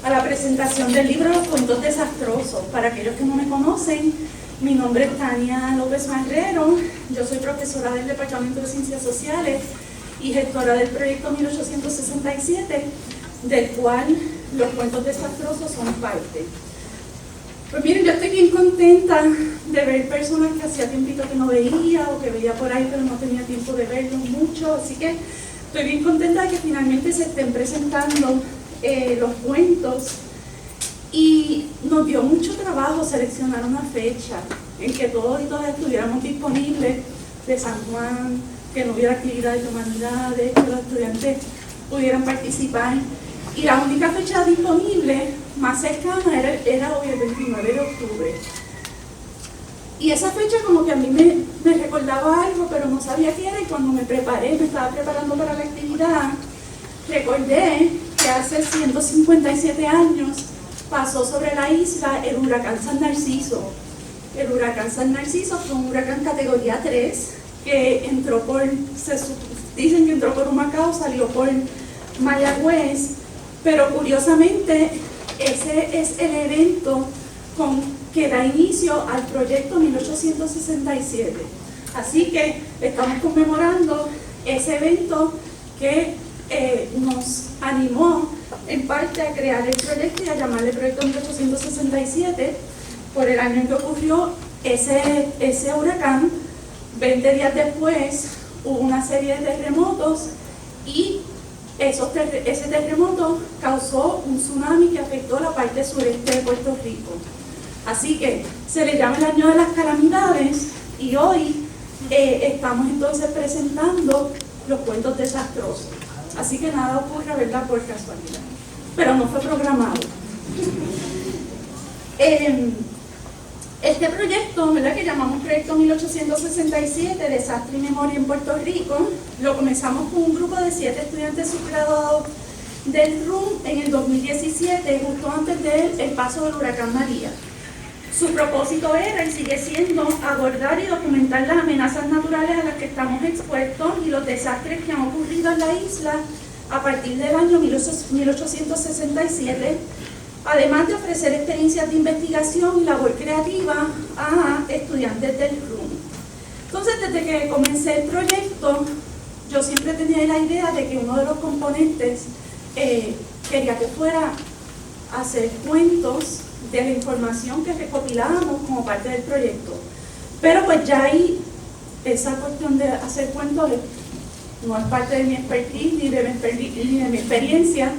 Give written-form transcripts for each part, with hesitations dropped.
a la presentación del libro Los Cuentos Desastrosos. Para aquellos que no me conocen, mi nombre es Tania López Marrero, yo soy profesora del Departamento de Ciencias Sociales y gestora del proyecto 1867, del cual Los Cuentos Desastrosos son parte. Pues miren, yo estoy bien contenta de ver personas que hacía tiempito que no veía o que veía por ahí pero no tenía tiempo de verlos mucho, así que estoy bien contenta de que finalmente se estén presentando los cuentos, y nos dio mucho trabajo seleccionar una fecha en que todos y todas estuviéramos disponibles de San Juan, que no hubiera actividades de humanidades, que los estudiantes pudieran participar. Y la única fecha disponible más cercana era hoy, el 29 de octubre. Y esa fecha como que a mí me recordaba algo, pero no sabía qué era, y cuando me estaba preparando para la actividad, recordé que hace 157 años pasó sobre la isla el huracán San Narciso. El huracán San Narciso fue un huracán categoría 3 que entró dicen que entró por Humacao, salió por Mayagüez, pero curiosamente ese es el evento que da inicio al proyecto 1867. Así que estamos conmemorando ese evento que nos animó en parte a crear el proyecto y a llamarle Proyecto 1867 por el año en que ocurrió ese huracán. 20 días después hubo una serie de terremotos y ese terremoto causó un tsunami que afectó la parte sureste de Puerto Rico. Así que se le llama el año de las calamidades, y hoy estamos entonces presentando los cuentos desastrosos. Así que nada ocurre, ¿verdad?, por casualidad. Pero no fue programado. Este proyecto, ¿verdad?, que llamamos Proyecto 1867, Desastre y Memoria en Puerto Rico, lo comenzamos con un grupo de 7 estudiantes subgraduados del RUM en el 2017, justo antes del paso del huracán María. Su propósito era y sigue siendo abordar y documentar las amenazas naturales a las que estamos expuestos y los desastres que han ocurrido en la isla a partir del año 1867, además de ofrecer experiencias de investigación y labor creativa a estudiantes del RUM. Entonces, desde que comencé el proyecto, yo siempre tenía la idea de que uno de los componentes quería que fuera hacer cuentos de la información que recopilábamos como parte del proyecto. Pero pues ya ahí, esa cuestión de hacer cuentos no es parte de mi expertise ni de mi experiencia,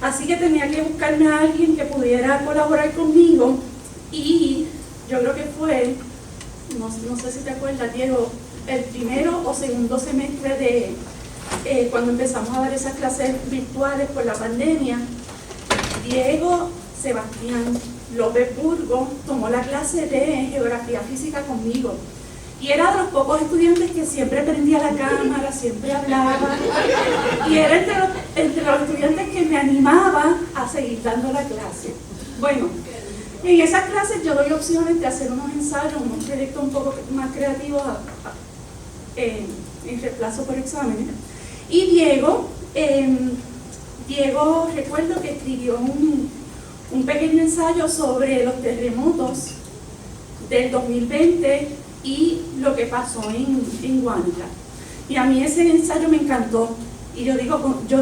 así que tenía que buscarme a alguien que pudiera colaborar conmigo, y yo creo que fue, no sé si te acuerdas, Diego, el primero o segundo semestre de cuando empezamos a dar esas clases virtuales por la pandemia. Diego Sebastián López Burgo tomó la clase de geografía física conmigo, y era de los pocos estudiantes que siempre prendía la cámara, siempre hablaba, y era entre los estudiantes que me animaba a seguir dando la clase. Bueno, en esas clases yo doy opciones de hacer unos ensayos, unos proyectos un poco más creativos en reemplazo por exámenes, y Diego recuerdo que escribió un pequeño ensayo sobre los terremotos del 2020 y lo que pasó en Guánica. Y a mí ese ensayo me encantó. Y yo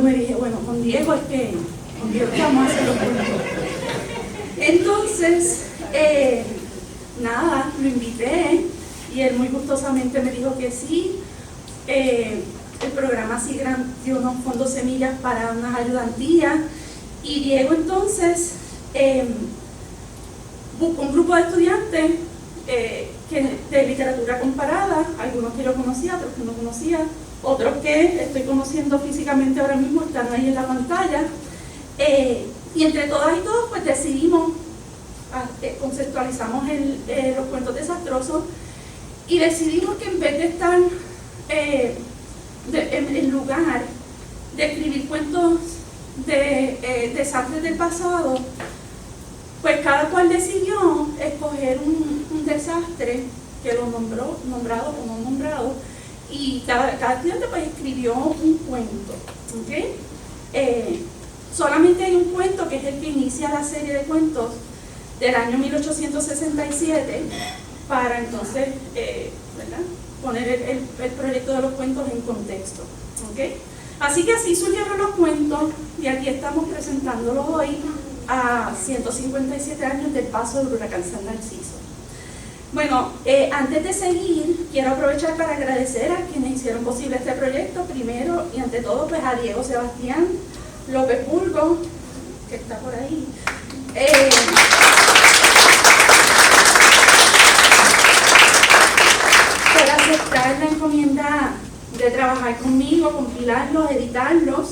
me dije, bueno, con Diego vamos a hacer los cuentos. Entonces, nada, lo invité y él muy gustosamente me dijo que sí. El programa SIGRAM dio unos fondos semillas para unas ayudantías, y Diego entonces buscó un grupo de estudiantes de literatura comparada, algunos que yo conocía, otros que no conocía, otros que estoy conociendo físicamente ahora mismo, están ahí en la pantalla, y entre todas y todos pues decidimos, conceptualizamos los cuentos desastrosos, y decidimos que en vez de estar en lugar de escribir cuentos de desastres del pasado, pues cada cual decidió escoger un desastre que lo nombrado o no nombrado, y cada estudiante pues escribió un cuento, ¿okay? Solamente hay un cuento que es el que inicia la serie de cuentos del año 1867 para entonces ¿verdad?, poner el proyecto de los cuentos en contexto. ¿Okay? Así que así surgieron los cuentos y aquí estamos presentándolos hoy a 157 años del paso del huracán San Narciso. Bueno, antes de seguir, quiero aprovechar para agradecer a quienes hicieron posible este proyecto. Primero y ante todo, pues a Diego Sebastián López Burgo, que está por ahí. Por aceptar la encomienda de trabajar conmigo, compilarlos, editarlos,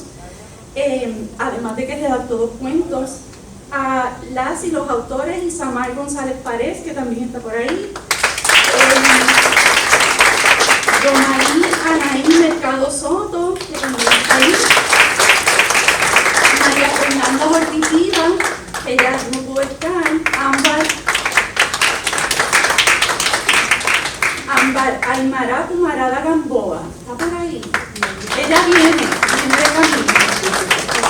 además de que redactó 2 cuentos, a las y los autores Isamar González Párez, que también está por ahí, Romarí Anaí Mercado Soto, que también está ahí, María Fernanda Ortiz, ella no pudo estar, Ámbar Aymara Pumarada Gamboa, está por ahí, ella viene de camino, ¿ok?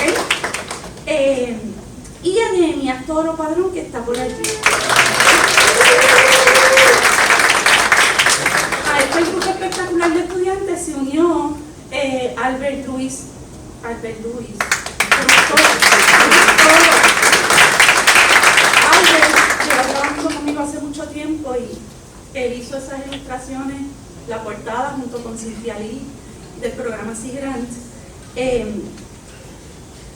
Y Anemia Toro Padrón, que está por allí. A este grupo espectacular de estudiantes se unió Albert Luis. Albert, lleva trabajando conmigo hace mucho tiempo y él hizo esas ilustraciones, la portada junto con Cintia Lee del programa Sea Grant.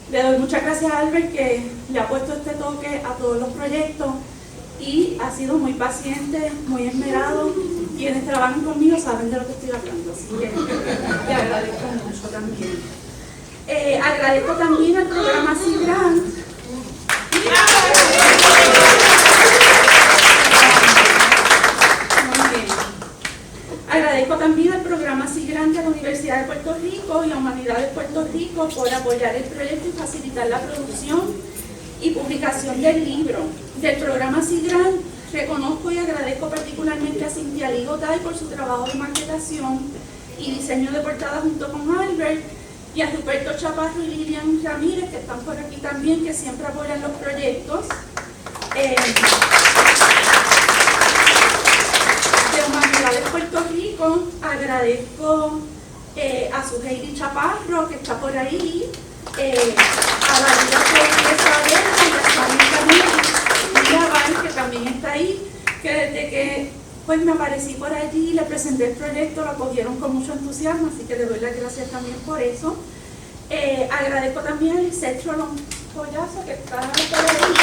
Le doy muchas gracias a Albert, que le ha puesto este toque a todos los proyectos y ha sido muy paciente, muy esmerado. Quienes trabajan conmigo saben de lo que estoy hablando, así que le agradezco mucho también. Agradezco también al programa Sea Grant. Agradezco también al programa Sea Grant de la Universidad de Puerto Rico y a Humanidades Puerto Rico por apoyar el proyecto y facilitar la producción y publicación del libro. Del programa Sea Grant reconozco y agradezco particularmente a Cintia Lee Gotay por su trabajo de maquetación y diseño de portada junto con Albert, y a Ruperto Chaparro y Lilian Ramírez, que están por aquí también, que siempre apoyan los proyectos. De Humanidades Puerto Rico agradezco a su Heidi Chaparro, que está por ahí, a la Isabel, que también está ahí, que desde que pues me aparecí por allí, le presenté el proyecto, lo acogieron con mucho entusiasmo, así que le doy las gracias también por eso. Agradezco también a Lisette Rolón Collazo, que está por ahí.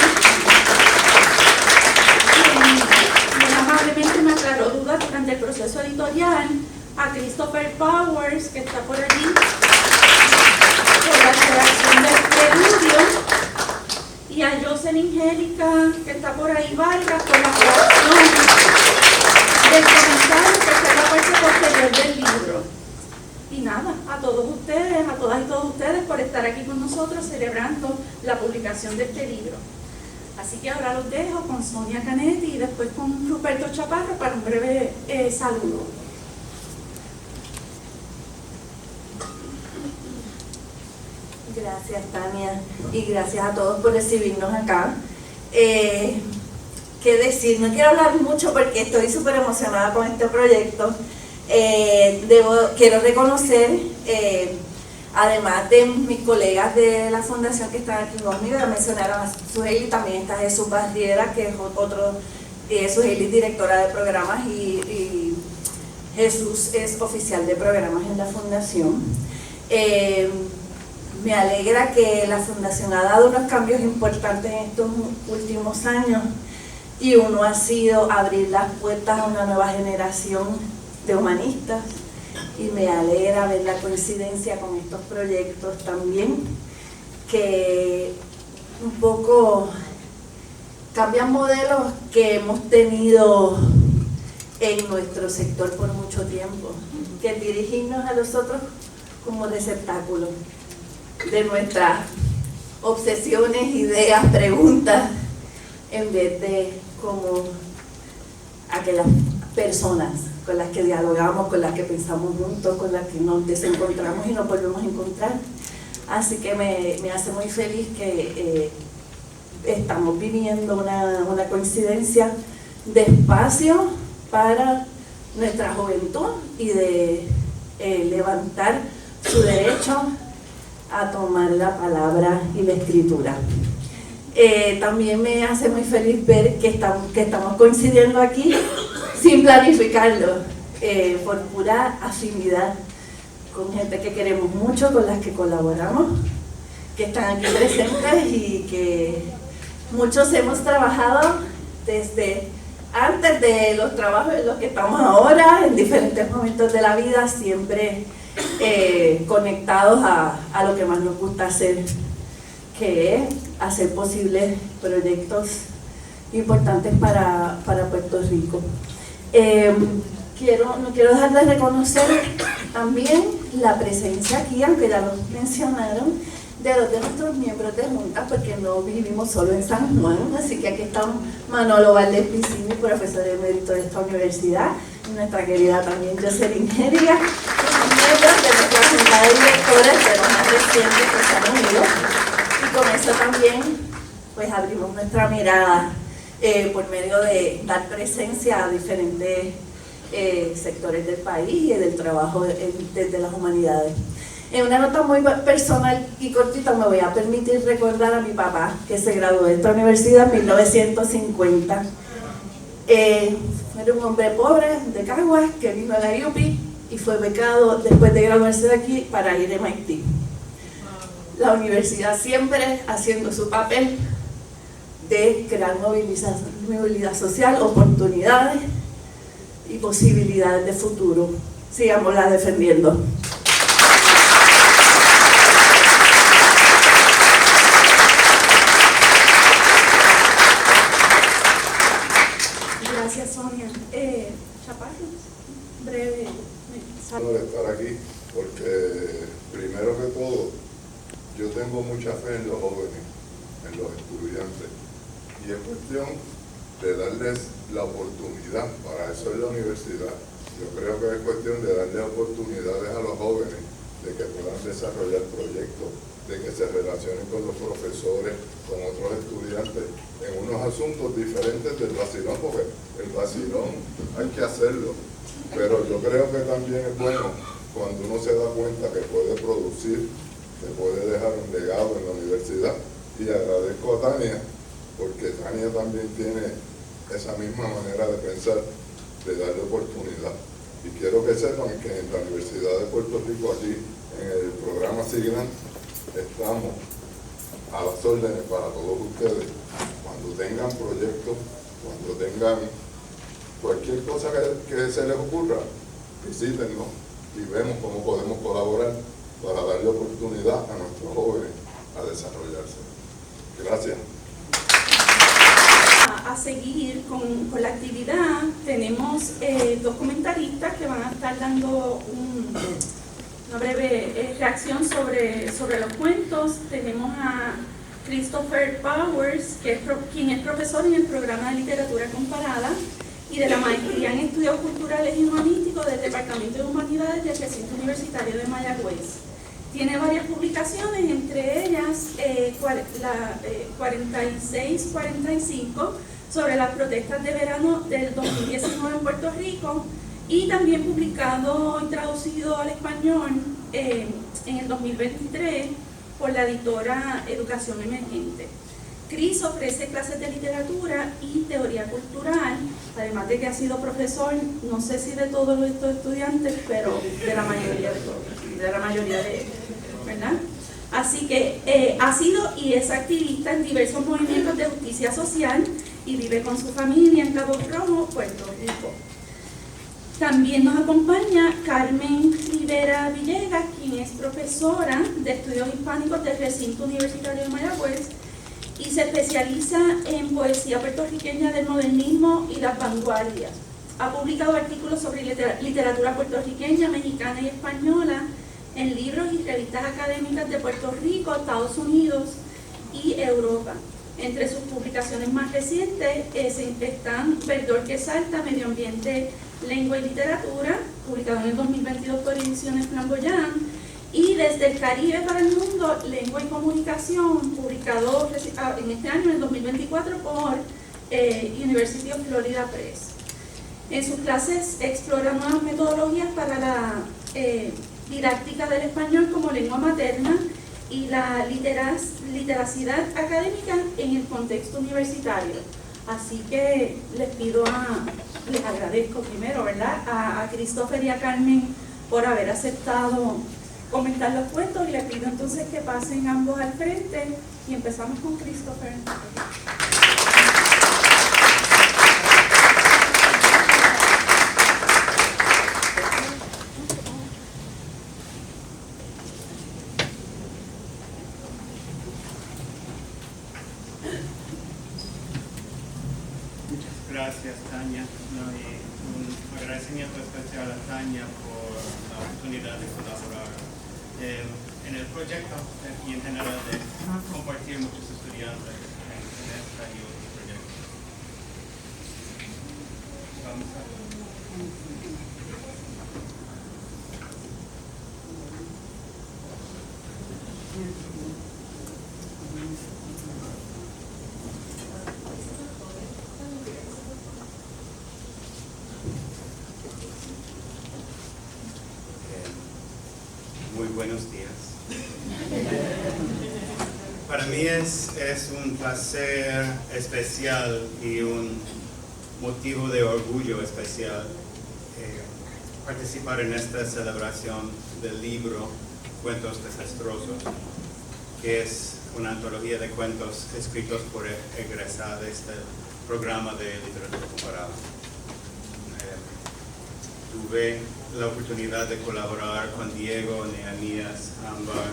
Muy amablemente me aclaró dudas durante el proceso editorial, a Christopher Powers, que está por allí, por la redacción del preludio, y a Jocelyn Angélica, que está por ahí, Vargas, por la redacción del comentario, que está en la parte posterior del libro. Y nada, a todos ustedes, a todas y todos ustedes por estar aquí con nosotros celebrando la publicación de este libro. Así que ahora los dejo con Sonia Canetti y después con Ruperto Chaparro para un breve saludo. Gracias, Tania, y gracias a todos por recibirnos acá. ¿Qué decir? No quiero hablar mucho porque estoy súper emocionada con este proyecto. Quiero reconocer, además de mis colegas de la fundación que están aquí conmigo, ya mencionaron a Suheili, también está Jesús Barriera, que es otro, Suheili directora de programas y Jesús es oficial de programas en la fundación. Me alegra que la fundación ha dado unos cambios importantes en estos últimos años y uno ha sido abrir las puertas a una nueva generación de humanistas, y me alegra ver la coincidencia con estos proyectos también, que un poco cambian modelos que hemos tenido en nuestro sector por mucho tiempo, que dirigirnos a los otros como receptáculos de nuestras obsesiones, ideas, preguntas, en vez de como aquellas personas con las que dialogamos, con las que pensamos juntos, con las que nos desencontramos y nos volvemos a encontrar. Así que me hace muy feliz que estamos viviendo una coincidencia de espacio para nuestra juventud y de levantar su derecho a tomar la palabra y la escritura. También me hace muy feliz ver que estamos coincidiendo aquí sin planificarlo, por pura afinidad, con gente que queremos mucho, con las que colaboramos, que están aquí presentes y que muchos hemos trabajado desde antes de los trabajos en los que estamos ahora, en diferentes momentos de la vida, siempre conectados a lo que más nos gusta hacer, que es hacer posibles proyectos importantes para Puerto Rico. No quiero dejar de reconocer también la presencia aquí, aunque ya lo mencionaron, de dos de nuestros miembros de Junta, porque no vivimos solo en San Juan, así que aquí estamos Manolo Valdés Piscini, profesor emérito de esta universidad, y nuestra querida también Jocelyn Heria, miembros de nuestra Junta de Directores de los más recientes que se han unido. Y con eso también pues abrimos nuestra mirada por medio de dar presencia a diferentes sectores del país y del trabajo desde las humanidades. En una nota muy personal y cortita me voy a permitir recordar a mi papá, que se graduó de esta universidad en 1950. Era un hombre pobre de Caguas que vino a la UPI y fue becado después de graduarse de aquí para ir a MIT. La universidad siempre haciendo su papel de crear movilidad social, oportunidades y posibilidades de futuro. Sigámosla defendiendo. Gracias, Sonia. Chaparro, breve. De estar aquí, porque primero que todo, yo tengo mucha fe en los jóvenes, en los estudiantes, y es cuestión de darles la oportunidad. Para eso es la universidad. Yo creo que es cuestión de darle oportunidades a los jóvenes de que puedan desarrollar proyectos, de que se relacionen con los profesores, con otros estudiantes, en unos asuntos diferentes del vacilón, porque el vacilón hay que hacerlo, pero yo creo que también es bueno cuando uno se da cuenta que puede producir, que puede dejar un legado en la universidad. Y agradezco a Tania, porque Tania también tiene esa misma manera de pensar, de darle oportunidad. Y quiero que sepan que en la Universidad de Puerto Rico, allí en el programa SIGNAN, estamos a las órdenes para todos ustedes. Cuando tengan proyectos, cuando tengan cualquier cosa que se les ocurra, visítennos y vemos cómo podemos colaborar para darle oportunidad a nuestros jóvenes a desarrollarse. Gracias. A seguir con la actividad, tenemos dos comentaristas que van a estar dando una breve reacción sobre los cuentos. Tenemos a Christopher Powers, quien es profesor en el programa de literatura comparada y de la maestría en estudios culturales y humanísticos del Departamento de Humanidades del Recinto Universitario de Mayagüez. Tiene varias publicaciones, entre ellas la 46-45 sobre las protestas de verano del 2019 en Puerto Rico, y también publicado y traducido al español en el 2023 por la editora Educación Emergente. Chris ofrece clases de literatura y teoría cultural, además de que ha sido profesor, no sé si de todos estos estudiantes, pero de la mayoría de ellos, ¿verdad? Así que ha sido y es activista en diversos movimientos de justicia social y vive con su familia en Cabo Rojo, Puerto Rico. También nos acompaña Carmen Rivera Villegas, quien es profesora de estudios hispánicos del Recinto Universitario de Mayagüez y se especializa en poesía puertorriqueña del modernismo y las vanguardias. Ha publicado artículos sobre literatura puertorriqueña, mexicana y española en libros y revistas académicas de Puerto Rico, Estados Unidos y Europa. Entre sus publicaciones más recientes están Verdor que Salta, Medio Ambiente, Lengua y Literatura, publicado en el 2022 por Ediciones Flamboyant, Y desde el Caribe para el mundo, Lengua y Comunicación, publicado en este año, en el 2024, por University of Florida Press. En sus clases explora nuevas metodologías para la didáctica del español como lengua materna y la literacidad académica en el contexto universitario. Así que les agradezco primero, ¿verdad?, a Christopher y a Carmen por haber aceptado comentar los cuentos, y les pido entonces que pasen ambos al frente y empezamos con Christopher. Gracias, Tania. Y un agradecimiento especial a Tania por la oportunidad de colaborar en el proyecto y en general de compartir muchos estudiantes en esta y otros proyectos. Vamos a Muy buenos días. Para mí es un placer especial y un motivo de orgullo especial participar en esta celebración del libro Cuentos Desastrosos, que es una antología de cuentos escritos por egresados del programa de literatura comparada. Tuve la oportunidad de colaborar con Diego, Nehemías, Ámbar,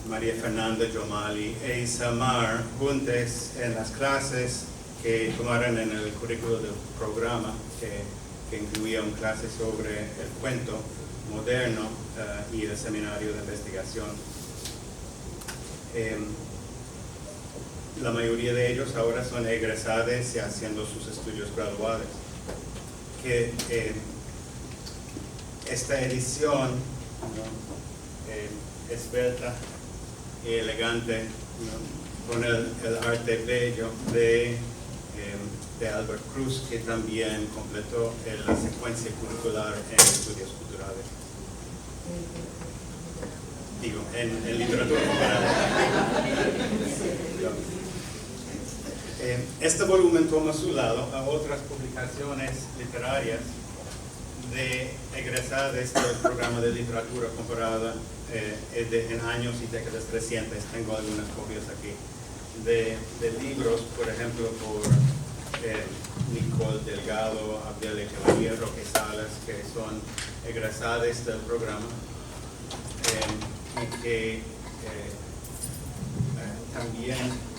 María Fernanda Yomali e Isamar juntos en las clases que tomaron en el currículo del programa, que incluía una clase sobre el cuento moderno y el seminario de investigación. La mayoría de ellos ahora son egresados y haciendo sus estudios graduados. Que esta edición, ¿no?, esbelta y elegante, ¿no?, con el arte bello de Albert Cruz, que también completó la secuencia curricular en estudios culturales. Digo, en literatura comparada. Este volumen toma a su lado a otras publicaciones literarias de egresados del programa de literatura comparada en años y décadas recientes. Tengo algunas copias aquí de libros, por ejemplo, por Nicole Delgado, Abdel Echevarría, Roque Salas, que son egresados del programa y que también...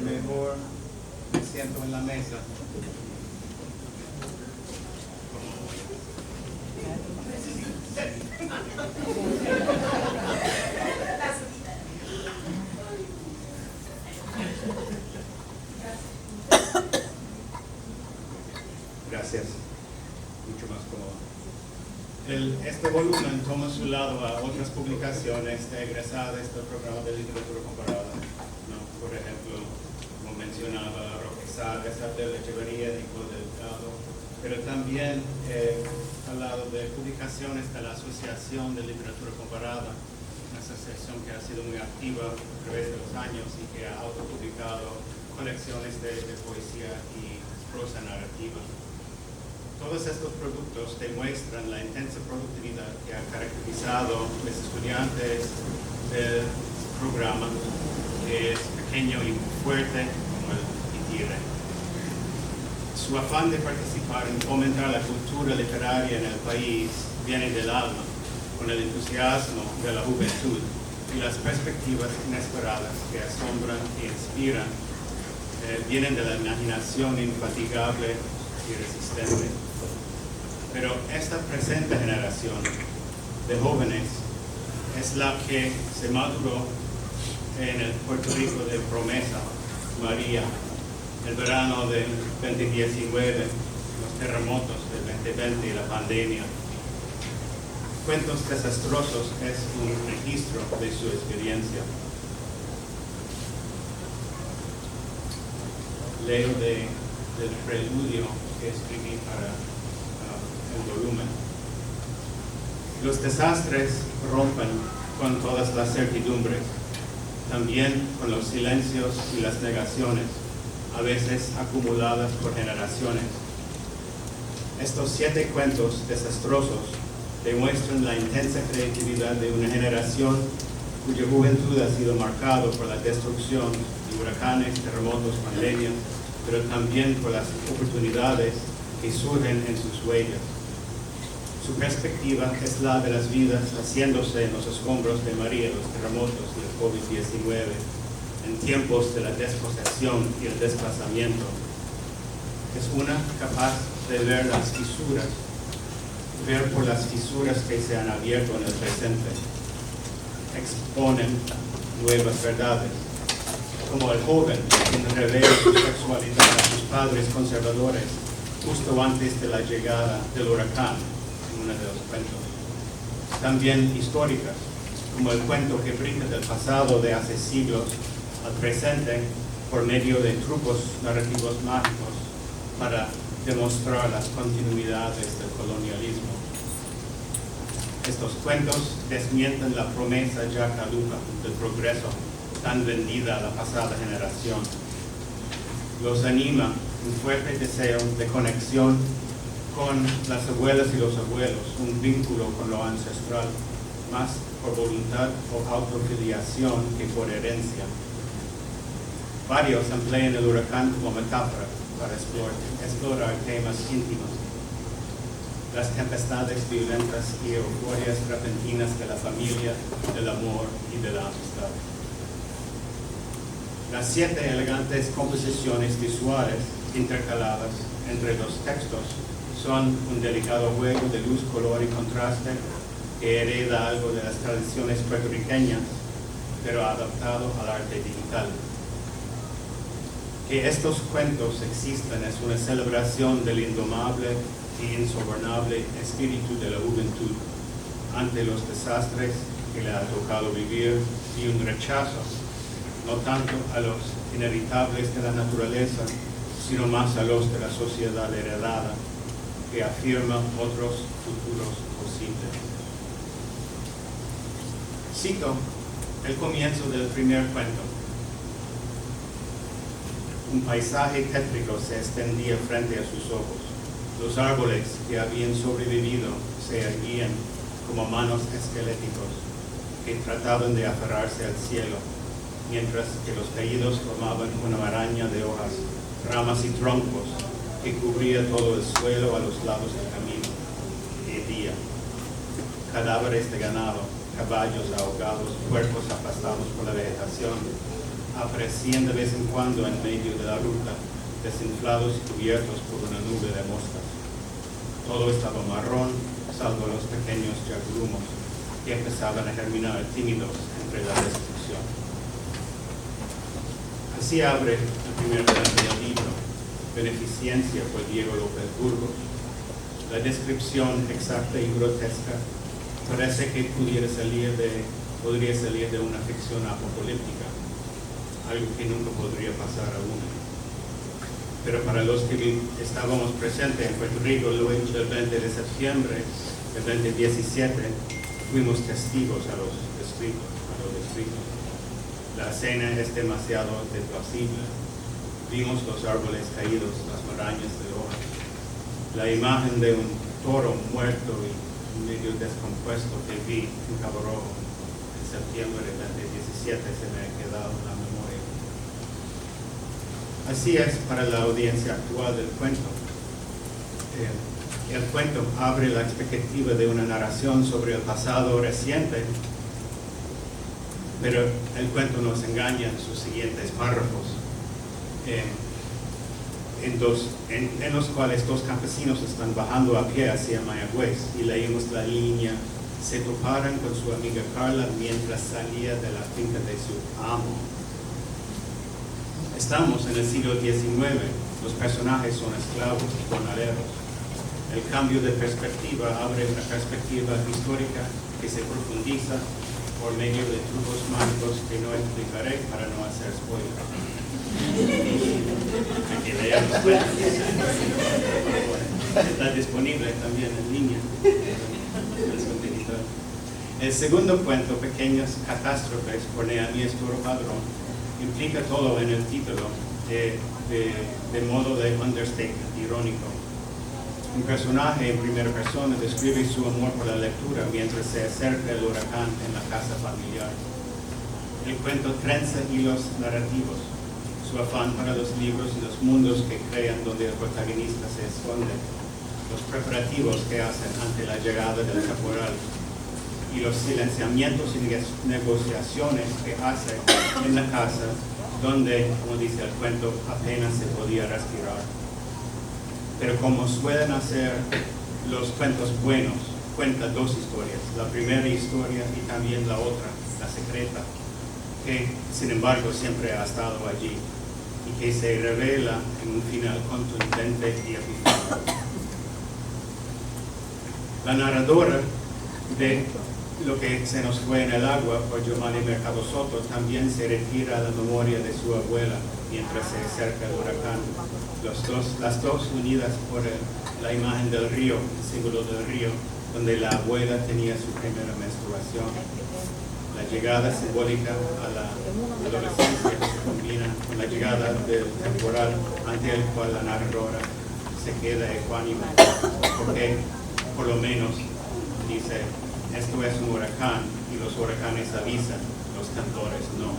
mejor me siento en la mesa. Gracias. Mucho más cómodo. Este volumen toma a su lado a otras publicaciones de egresadas del programa de literatura comparada, ¿no? Por ejemplo, como mencionaba, Roque Salas, Abdel Echevarría, Nicole Delgado, pero también al lado de publicaciones de la Asociación de Literatura Comparada, una asociación que ha sido muy activa a través de los años y que ha autopublicado colecciones de poesía y prosa narrativa. Todos estos productos demuestran la intensa productividad que ha caracterizado a los estudiantes del programa, que es pequeño y fuerte como el Pitire. Su afán de participar en fomentar la cultura literaria en el país viene del alma, con el entusiasmo de la juventud y las perspectivas inesperadas que asombran y inspiran, vienen de la imaginación infatigable y resistente. Pero esta presente generación de jóvenes es la que se maduró en el Puerto Rico de Promesa, María, el verano del 2019, los terremotos del 2020 y la pandemia. Cuentos desastrosos es un registro de su experiencia. Leo del preludio que escribí para el volumen. Los desastres rompen con todas las certidumbres, también con los silencios y las negaciones, a veces acumuladas por generaciones. Estos 7 cuentos desastrosos demuestran la intensa creatividad de una generación cuya juventud ha sido marcada por la destrucción de huracanes, terremotos, pandemias, pero también por las oportunidades que surgen en sus huellas. Su perspectiva es la de las vidas haciéndose en los escombros de María, los terremotos y el COVID-19, en tiempos de la desposesión y el desplazamiento. Es una capaz de ver las fisuras, ver por las fisuras que se han abierto en el presente. Exponen nuevas verdades, como el joven quien revela su sexualidad a sus padres conservadores justo antes de la llegada del huracán, en uno de los cuentos. También históricas, como el cuento que brinca del pasado de hace siglos al presente por medio de trucos narrativos mágicos para demostrar las continuidades del colonialismo. Estos cuentos desmienten la promesa ya caduca del progreso tan vendida a la pasada generación. Los anima un fuerte deseo de conexión con las abuelas y los abuelos, un vínculo con lo ancestral, más por voluntad o autofiliación que por herencia. Varios emplean el huracán como metáfora para explorar temas íntimos, las tempestades violentas y euforias repentinas de la familia, del amor y de la amistad. Las 7 elegantes composiciones visuales intercaladas entre los textos son un delicado juego de luz, color y contraste que hereda algo de las tradiciones puertorriqueñas, pero adaptado al arte digital. Que estos cuentos existan es una celebración del indomable y insobornable espíritu de la juventud ante los desastres que le ha tocado vivir y un rechazo, no tanto a los inevitables de la naturaleza, sino más a los de la sociedad heredada, que afirma otros futuros posibles. Cito el comienzo del primer cuento. Un paisaje tétrico se extendía frente a sus ojos. Los árboles que habían sobrevivido se erguían como manos esqueléticos que trataban de aferrarse al cielo, mientras que los caídos formaban una maraña de hojas, ramas y troncos que cubría todo el suelo a los lados del camino. Hedía. Cadáveres de ganado, caballos ahogados, cuerpos aplastados por la vegetación, aparecían de vez en cuando en medio de la ruta, desinflados y cubiertos por una nube de moscas. Todo estaba marrón, salvo los pequeños yagrumos que empezaban a germinar tímidos entre la destrucción. Así abre el primer cuento del libro, Beneficencia, por Diego López Burgos. La descripción exacta y grotesca parece que podría salir de una ficción apocalíptica, algo que nunca podría pasar aún. Pero para los que estábamos presentes en Puerto Rico luego del 20 de septiembre del 2017, fuimos testigos a los descritos. La escena es demasiado desplausible. Vimos los árboles caídos, las marañas de hojas. La imagen de un toro muerto y medio descompuesto que vi en Cabo Rojo en septiembre del 2017 se me ha quedado en la memoria. Así es para la audiencia actual del cuento. El cuento abre la expectativa de una narración sobre el pasado reciente, pero el cuento nos engaña en sus siguientes párrafos, en los cuales 2 campesinos están bajando a pie hacia Mayagüez y leímos la línea: se toparon con su amiga Carla mientras salía de la finca de su amo. Estamos en el siglo XIX, los personajes son esclavos y jornaleros. El cambio de perspectiva abre una perspectiva histórica que se profundiza por medio de trucos mágicos que no explicaré para no hacer spoiler. Aquí leamos, está disponible también en línea. El segundo cuento, Pequeñas Catástrofes, por Neemías Toro Padrón, implica todo en el título de modo de understatement, irónico. Un personaje en primera persona describe su amor por la lectura mientras se acerca el huracán en la casa familiar. El cuento trenza hilos narrativos, su afán para los libros y los mundos que crean donde el protagonista se esconde, los preparativos que hacen ante la llegada del temporal y los silenciamientos y negociaciones que hace en la casa donde, como dice el cuento, apenas se podía respirar. Pero como suelen hacer los cuentos buenos, cuenta dos historias, la primera historia y también la otra, la secreta, que sin embargo siempre ha estado allí y que se revela en un final contundente y epifánico. La narradora de Lo que se nos fue en el agua por Yomali Mercado Soto también se retira a la memoria de su abuela mientras se acerca el huracán. Las dos unidas por la imagen del río, el símbolo del río, donde la abuela tenía su primera menstruación. La llegada simbólica a la adolescencia se combina con la llegada del temporal ante el cual la narradora se queda ecuánime, porque por lo menos dice: esto es un huracán y los huracanes avisan, los temblores no.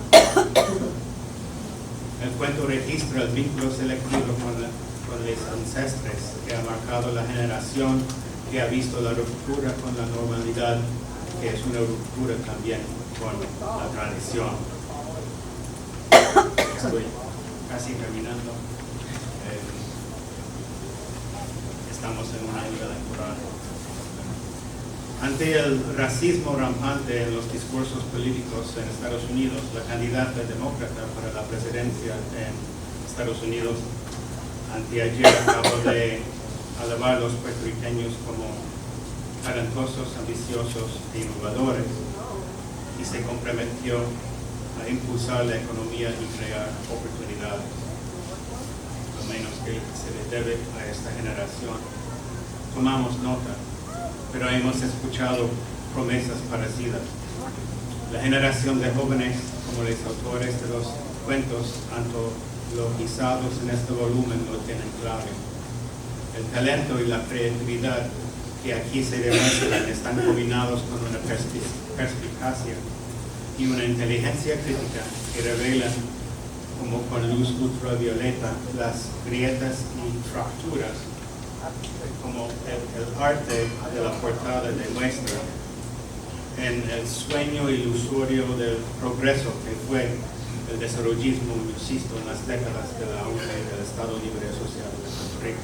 El cuento registra el vínculo selectivo con los ancestres que ha marcado la generación que ha visto la ruptura con la normalidad, que es una ruptura también con la tradición. Estoy casi terminando. Estamos en un año electoral. Ante el racismo rampante en los discursos políticos en Estados Unidos, la candidata demócrata para la presidencia en Estados Unidos anteayer acabó de alabar a los puertorriqueños como talentosos, ambiciosos e innovadores y se comprometió a impulsar la economía y crear oportunidades, lo menos que se le debe a esta generación. Tomamos nota, pero hemos escuchado promesas parecidas. La generación de jóvenes, como los autores de los cuentos antologizados en este volumen, lo tienen claro. El talento y la creatividad que aquí se demuestran están combinados con una perspicacia y una inteligencia crítica que revelan, como con luz ultravioleta, las grietas y fracturas, como el arte de la portada demuestra, en el sueño ilusorio del progreso que fue el desarrollismo, insisto, en las décadas de la auge del Estado Libre Asociado de Puerto Rico.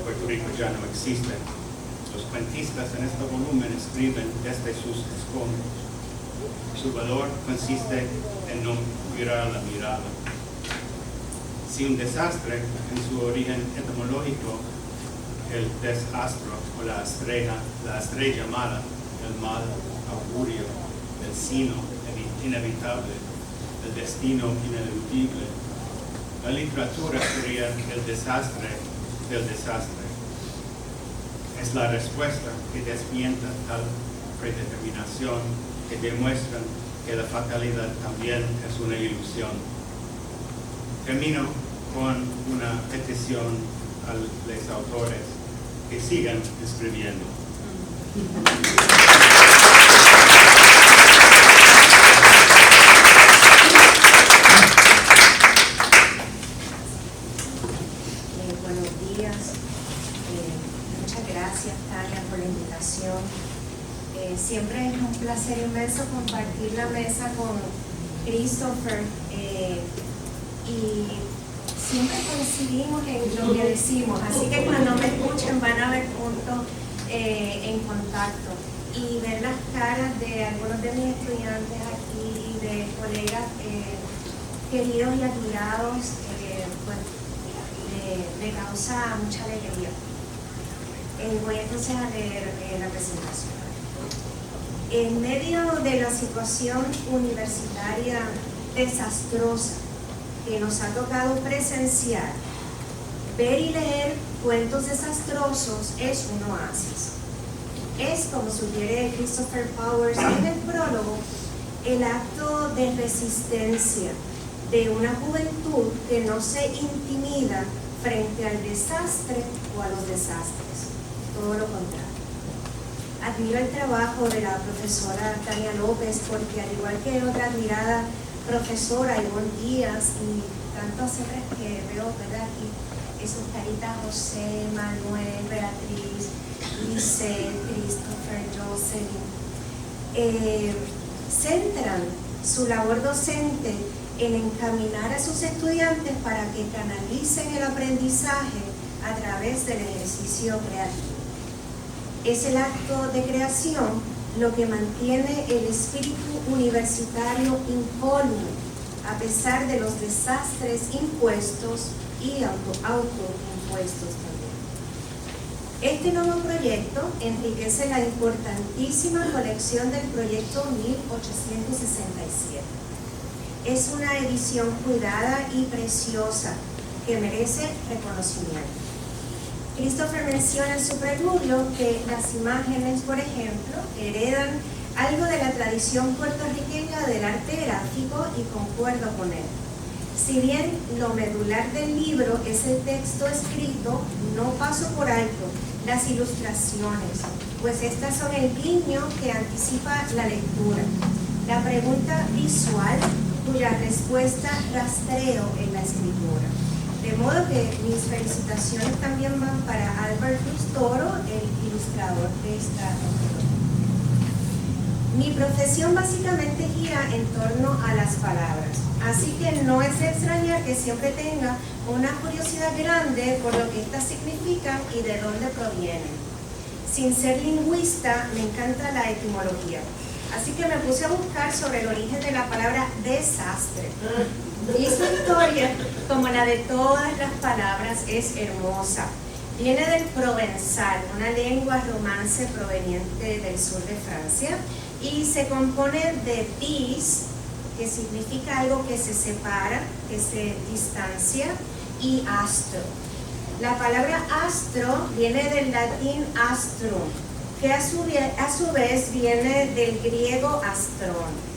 Puerto Rico ya no existe. Los cuentistas en este volumen escriben desde sus escombros. Su valor consiste en no mirar la mirada. Si un desastre en su origen etimológico, el desastro o la estrella mala, el mal augurio, el sino inevitable, el destino ineludible, la literatura sería el desastre del desastre. Es la respuesta que desmienta tal predeterminación, que demuestran que la fatalidad también es una ilusión. Termino con una petición a los autores que sigan escribiendo. Buenos días. Muchas gracias, Tania, por la invitación. Siempre es un placer inmenso compartir la mesa con Christopher y siempre coincidimos en lo que decimos, así que cuando me escuchen van a ver puntos en contacto y ver las caras de algunos de mis estudiantes aquí y de colegas queridos y admirados, pues le causa mucha alegría. Voy entonces a leer la presentación. En medio de la situación universitaria desastrosa que nos ha tocado presenciar, ver y leer cuentos desastrosos es un oasis. Es, como sugiere Christopher Powers en el prólogo, el acto de resistencia de una juventud que no se intimida frente al desastre o a los desastres, todo lo contrario. Admiro el trabajo de la profesora Tania López porque, al igual que otra admirada profesora, Ivonne Díaz y tantos otros que veo, ¿verdad? Aquí, sus caritas, José, Manuel, Beatriz, Lisette, Christopher, Jocelyn, centran su labor docente en encaminar a sus estudiantes para que canalicen el aprendizaje a través del ejercicio creativo. Es el acto de creación lo que mantiene el espíritu universitario incólume a pesar de los desastres impuestos y autoimpuestos también. Este nuevo proyecto enriquece la importantísima colección del proyecto 1867. Es una edición cuidada y preciosa que merece reconocimiento. Christopher menciona en su preludio que las imágenes, por ejemplo, heredan algo de la tradición puertorriqueña del arte gráfico y concuerdo con él. Si bien lo medular del libro es el texto escrito, no paso por alto las ilustraciones, pues estas son el guiño que anticipa la lectura, la pregunta visual cuya respuesta rastreo en la escritura. De modo que mis felicitaciones también van para Albert Cruz Toro, el ilustrador de esta novela. Mi profesión básicamente gira en torno a las palabras, así que no es de extrañar que siempre tenga una curiosidad grande por lo que éstas significan y de dónde provienen. Sin ser lingüista, me encanta la etimología, así que me puse a buscar sobre el origen de la palabra desastre. Y su historia, como la de todas las palabras, es hermosa. Viene del provenzal, una lengua romance proveniente del sur de Francia, y se compone de dis, que significa algo que se separa, que se distancia, y astro. La palabra astro viene del latín astrum, que a su vez viene del griego astrón.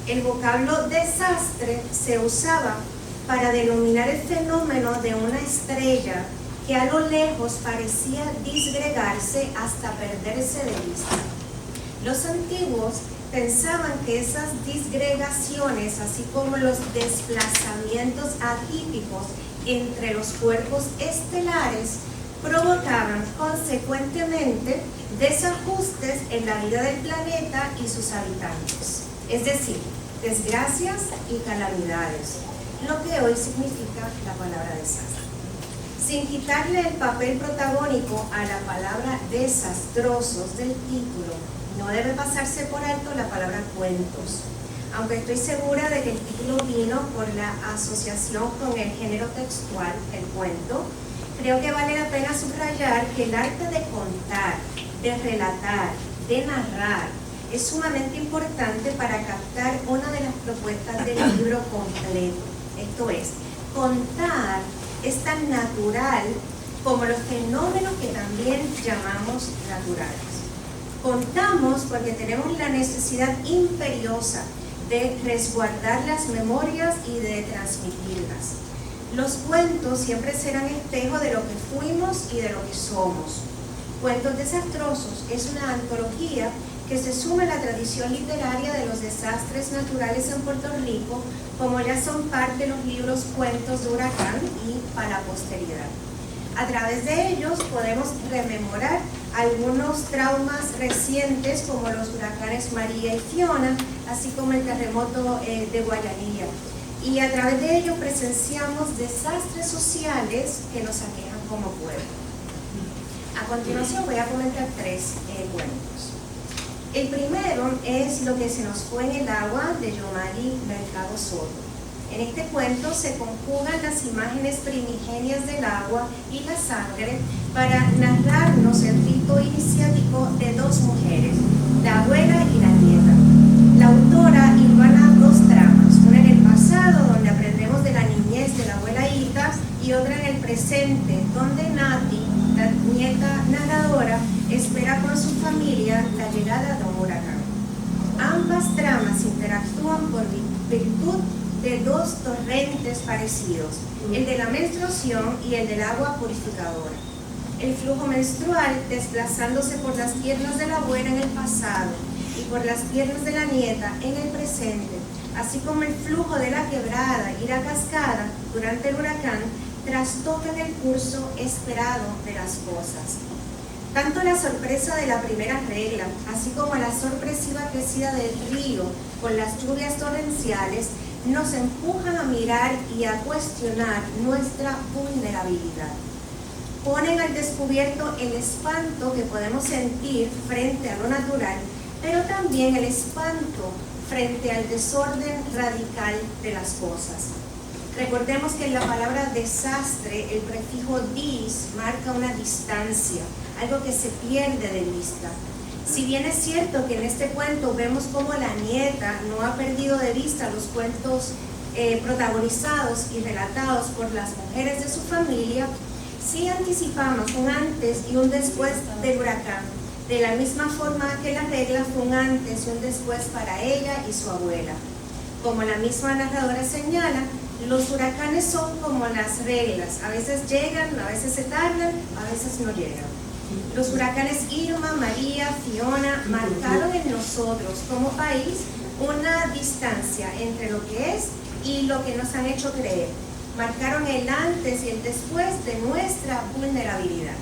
El vocablo desastre se usaba para denominar el fenómeno de una estrella que a lo lejos parecía disgregarse hasta perderse de vista. Los antiguos pensaban que esas disgregaciones, así como los desplazamientos atípicos entre los cuerpos estelares, provocaban consecuentemente desajustes en la vida del planeta y sus habitantes. Es decir, desgracias y calamidades, lo que hoy significa la palabra desastre. Sin quitarle el papel protagónico a la palabra desastrosos del título, no debe pasarse por alto la palabra cuentos. Aunque estoy segura de que el título vino por la asociación con el género textual, el cuento, creo que vale la pena subrayar que el arte de contar, de relatar, de narrar, es sumamente importante para captar una de las propuestas del libro completo. Esto es, contar es tan natural como los fenómenos que también llamamos naturales. Contamos porque tenemos la necesidad imperiosa de resguardar las memorias y de transmitirlas. Los cuentos siempre serán espejo de lo que fuimos y de lo que somos. Cuentos desastrosos es una antología que se suma a la tradición literaria de los desastres naturales en Puerto Rico, como ya son parte de los libros Cuentos de Huracán y Para la Posteridad. A través de ellos podemos rememorar algunos traumas recientes como los huracanes María y Fiona, así como el terremoto de Guayanilla. Y a través de ellos presenciamos desastres sociales que nos aquejan como pueblo. A continuación voy a comentar tres cuentos. El primero es Lo que se nos fue en el agua, de Yomari Mercado Soto. En este cuento se conjugan las imágenes primigenias del agua y la sangre para narrarnos el rito iniciático de dos mujeres, la abuela y la nieta. La autora hilvana dos tramas, una en el pasado, donde aprendemos de la niñez de la abuela Ita, y otra en el presente, donde Nati, la nieta narradora, espera con su familia la llegada de un huracán. Ambas tramas interactúan por virtud de dos torrentes parecidos, el de la menstruación y el del agua purificadora. El flujo menstrual desplazándose por las piernas de la abuela en el pasado y por las piernas de la nieta en el presente, así como el flujo de la quebrada y la cascada durante el huracán, trastocan el curso esperado de las cosas. Tanto la sorpresa de la primera regla, así como la sorpresiva crecida del río con las lluvias torrenciales, nos empujan a mirar y a cuestionar nuestra vulnerabilidad. Ponen al descubierto el espanto que podemos sentir frente a lo natural, pero también el espanto frente al desorden radical de las cosas. Recordemos que en la palabra desastre, el prefijo dis marca una distancia, algo que se pierde de vista. Si bien es cierto que en este cuento vemos cómo la nieta no ha perdido de vista los cuentos protagonizados y relatados por las mujeres de su familia, sí anticipamos un antes y un después del huracán, de la misma forma que la regla fue un antes y un después para ella y su abuela. Como la misma narradora señala, los huracanes son como las reglas, a veces llegan, a veces se tardan, a veces no llegan. Los huracanes Irma, María, Fiona marcaron en nosotros como país una distancia entre lo que es y lo que nos han hecho creer. Marcaron el antes y el después de nuestra vulnerabilidad.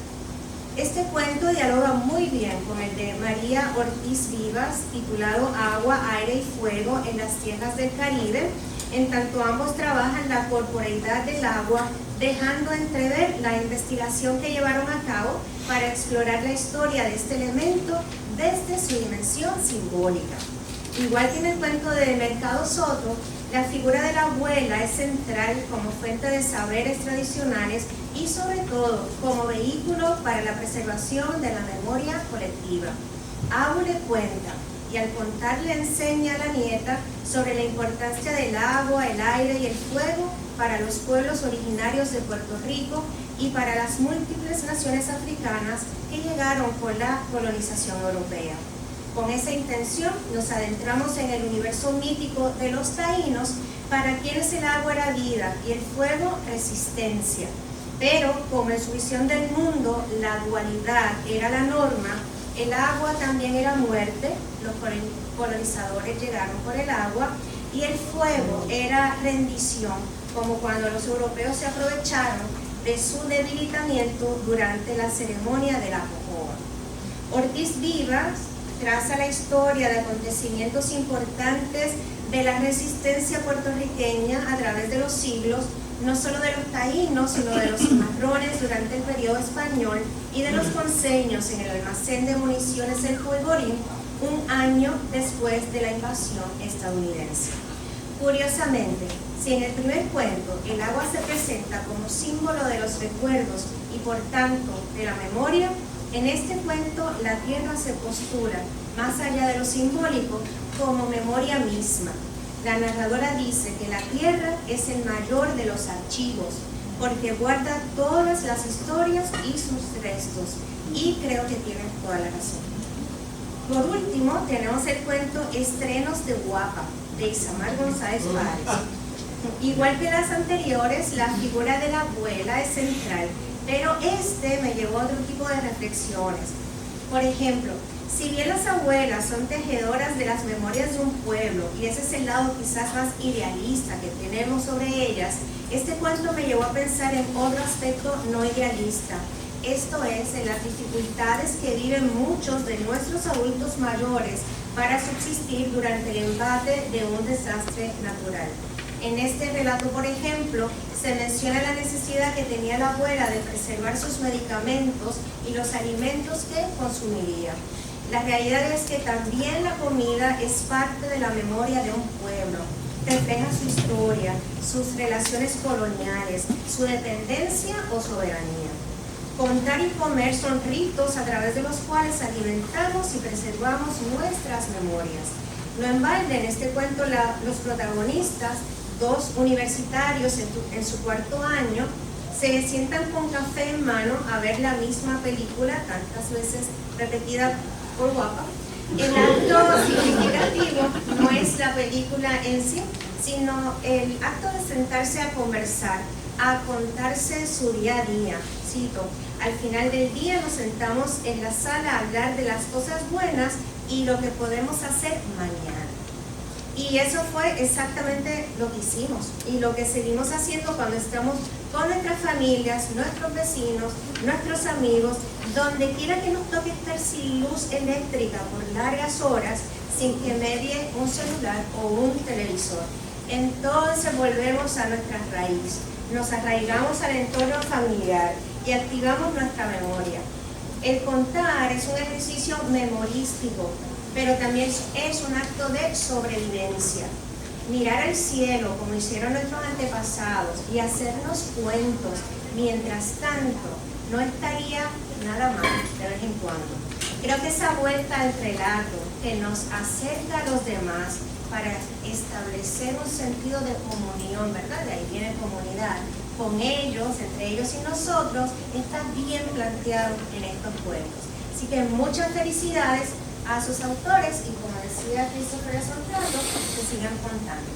Este cuento dialoga muy bien con el de María Ortiz Vivas, titulado Agua, Aire y Fuego en las Tierras del Caribe, en tanto ambos trabajan la corporeidad del agua, dejando entrever la investigación que llevaron a cabo para explorar la historia de este elemento desde su dimensión simbólica. Igual que en el cuento de Mercado Soto, la figura de la abuela es central como fuente de saberes tradicionales y sobre todo como vehículo para la preservación de la memoria colectiva. Abu le cuenta y al contar le enseña a la nieta sobre la importancia del agua, el aire y el fuego para los pueblos originarios de Puerto Rico y para las múltiples naciones africanas que llegaron con la colonización europea. Con esa intención nos adentramos en el universo mítico de los taínos, para quienes el agua era vida y el fuego resistencia. Pero como en su visión del mundo la dualidad era la norma, el agua también era muerte, los colonizadores llegaron por el agua, y el fuego era rendición, como cuando los europeos se aprovecharon de su debilitamiento durante la ceremonia de la jojoba. Ortiz Vivas traza la historia de acontecimientos importantes de la resistencia puertorriqueña a través de los siglos, no solo de los taínos, sino de los cimarrones durante el periodo español y de los ponceños en el almacén de municiones del Polvorín, un año después de la invasión estadounidense. Curiosamente, si en el primer cuento el agua se presenta como símbolo de los recuerdos y por tanto de la memoria, en este cuento la tierra se postula, más allá de lo simbólico, como memoria misma. La narradora dice que la tierra es el mayor de los archivos, porque guarda todas las historias y sus restos, y creo que tiene toda la razón. Por último, tenemos el cuento Estrenos de Guapa, de Isamar González Páez. Igual que las anteriores, la figura de la abuela es central, pero este me llevó a otro tipo de reflexiones. Por ejemplo, si bien las abuelas son tejedoras de las memorias de un pueblo, y ese es el lado quizás más idealista que tenemos sobre ellas, este cuento me llevó a pensar en otro aspecto no idealista. Esto es, en las dificultades que viven muchos de nuestros adultos mayores para subsistir durante el embate de un desastre natural. En este relato, por ejemplo, se menciona la necesidad que tenía la abuela de preservar sus medicamentos y los alimentos que consumiría. La realidad es que también la comida es parte de la memoria de un pueblo. refleja su historia, sus relaciones coloniales, su dependencia o soberanía. Contar y comer son ritos a través de los cuales alimentamos y preservamos nuestras memorias. No en balde, en este cuento los protagonistas, dos universitarios en su cuarto año, se sientan con café en mano a ver la misma película, tantas veces repetida por guapa. El acto significativo no es la película en sí, sino el acto de sentarse a conversar, a contarse su día a día. Cito, al final del día nos sentamos en la sala a hablar de las cosas buenas y lo que podemos hacer mañana. Y eso fue exactamente lo que hicimos y lo que seguimos haciendo cuando estamos con nuestras familias, nuestros vecinos, nuestros amigos, donde quiera que nos toque estar sin luz eléctrica por largas horas, sin que medie un celular o un televisor. Entonces volvemos a nuestras raíces, nos arraigamos al entorno familiar y activamos nuestra memoria. El contar es un ejercicio memorístico, pero también es un acto de sobrevivencia. Mirar al cielo como hicieron nuestros antepasados y hacernos cuentos mientras tanto no estaría nada mal de vez en cuando. Creo que esa vuelta al relato que nos acerca a los demás para establecer un sentido de comunión, ¿verdad? De ahí viene comunidad, con ellos, entre ellos y nosotros, está bien planteado en estos cuentos. Así que muchas felicidades a sus autores y, como decía Christopher Santiago, que sigan contando.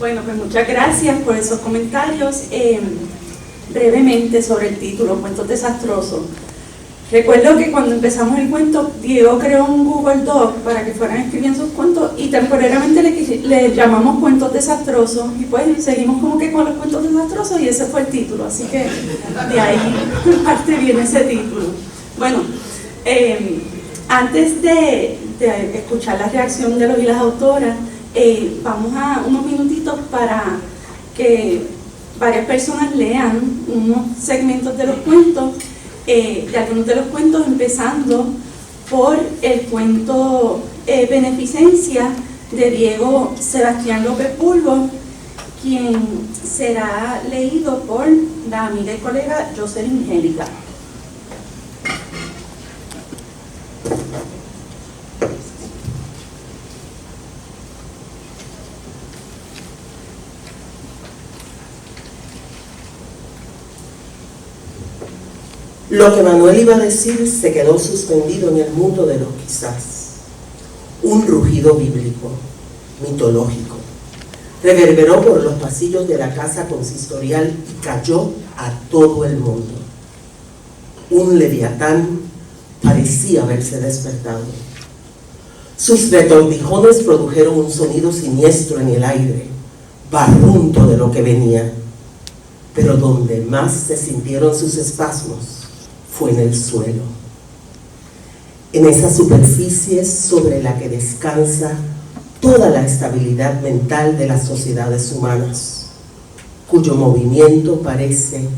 Bueno, pues muchas gracias por esos comentarios. Brevemente sobre el título, Cuentos Desastrosos. Recuerdo que cuando empezamos el cuento, Diego creó un Google Doc para que fueran escribiendo sus cuentos y temporariamente le llamamos Cuentos Desastrosos y pues seguimos como que con los cuentos desastrosos y ese fue el título, así que de ahí parte viene ese título. Bueno, antes de escuchar la reacción de los y las autoras, vamos a unos minutitos para que varias personas lean unos segmentos de los cuentos, de algunos de los cuentos, empezando por el cuento Beneficencia de Diego Sebastián López Bulbo, quien será leído por la amiga y colega Jocelyn Angélica. Lo que Manuel iba a decir se quedó suspendido en el mundo de los quizás. Un rugido bíblico, mitológico, reverberó por los pasillos de la casa consistorial y cayó a todo el mundo. Un leviatán parecía haberse despertado. Sus retortijones produjeron un sonido siniestro en el aire, barrunto de lo que venía. Pero donde más se sintieron sus espasmos fue en el suelo, en esa superficie sobre la que descansa toda la estabilidad mental de las sociedades humanas, cuyo movimiento parece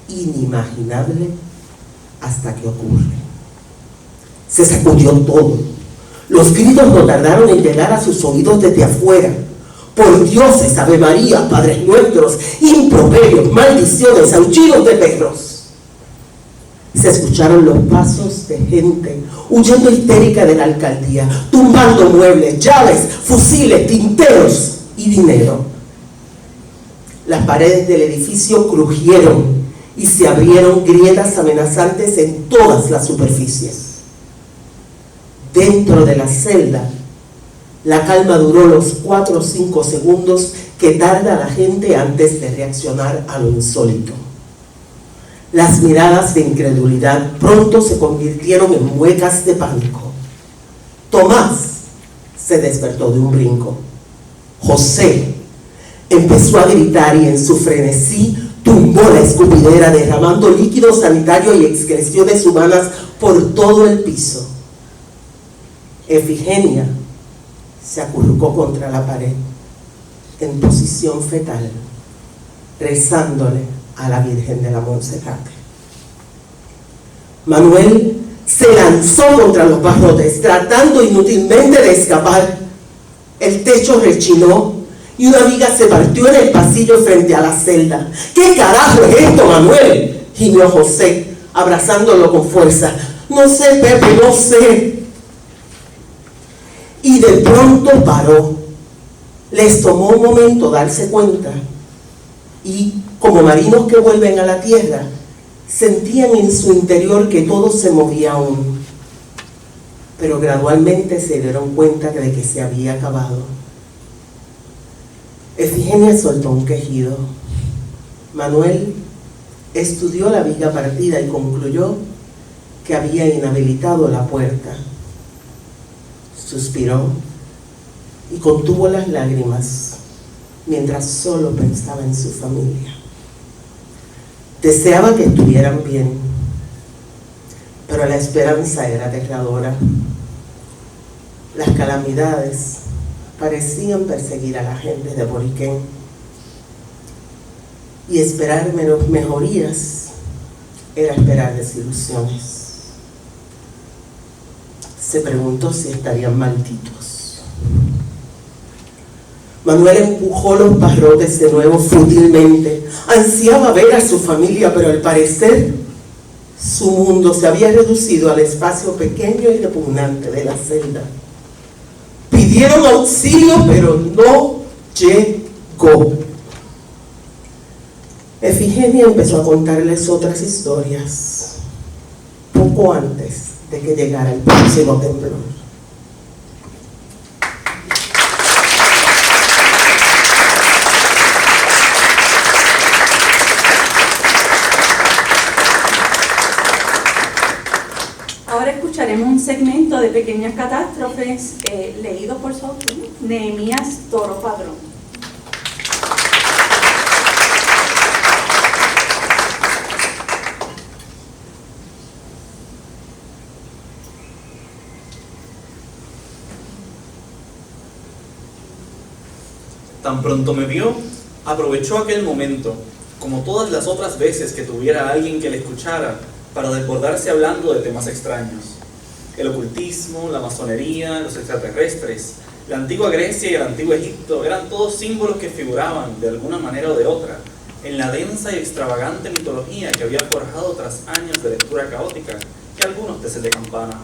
inimaginable hasta que ocurre. Se sacudió todo. Los gritos no tardaron en llegar a sus oídos desde afuera. Por dioses, Ave María, Padres nuestros, improperios, maldiciones, aullidos de perros. Se escucharon los pasos de gente huyendo histérica de la alcaldía, tumbando muebles, llaves, fusiles, tinteros y dinero. Las paredes del edificio crujieron y se abrieron grietas amenazantes en todas las superficies. Dentro de la celda, la calma duró los 4 o 5 segundos que tarda la gente antes de reaccionar a lo insólito. Las miradas de incredulidad pronto se convirtieron en muecas de pánico. Tomás se despertó de un brinco. José empezó a gritar y en su frenesí tumbó la escupidera, derramando líquido sanitario y excreciones humanas por todo el piso. Efigenia se acurrucó contra la pared, en posición fetal, rezándole a la Virgen de la Monserrate. Manuel se lanzó contra los barrotes, tratando inútilmente de escapar. El techo rechinó y una viga se partió en el pasillo frente a la celda. ¿Qué carajo es esto, Manuel?, gimió José, abrazándolo con fuerza. No sé, Pepe, no sé. Y de pronto paró. Les tomó un momento darse cuenta y, como marinos que vuelven a la tierra, sentían en su interior que todo se movía aún. Pero gradualmente se dieron cuenta de que se había acabado. Efigenia soltó un quejido. Manuel estudió la viga partida y concluyó que había inhabilitado la puerta. Suspiró y contuvo las lágrimas mientras solo pensaba en su familia. Deseaba que estuvieran bien, pero la esperanza era aterradora. Las calamidades parecían perseguir a la gente de Boriquén, y esperar mejorías era esperar desilusiones. Se preguntó si estarían malditos. Manuel empujó los barrotes de nuevo fútilmente. Ansiaba ver a su familia, pero al parecer su mundo se había reducido al espacio pequeño y repugnante de la celda. Pidieron auxilio, pero no llegó. Efigenia empezó a contarles otras historias poco antes de que llegara el próximo temblor. Ahora escucharemos un segmento de pequeñas catástrofes leído por su autor, Nehemías Toro Padrón. Tan pronto me vio, aprovechó aquel momento, como todas las otras veces que tuviera a alguien que le escuchara, para desbordarse hablando de temas extraños. El ocultismo, la masonería, los extraterrestres, la antigua Grecia y el antiguo Egipto eran todos símbolos que figuraban, de alguna manera o de otra, en la densa y extravagante mitología que había forjado tras años de lectura caótica y algunos teces de campana.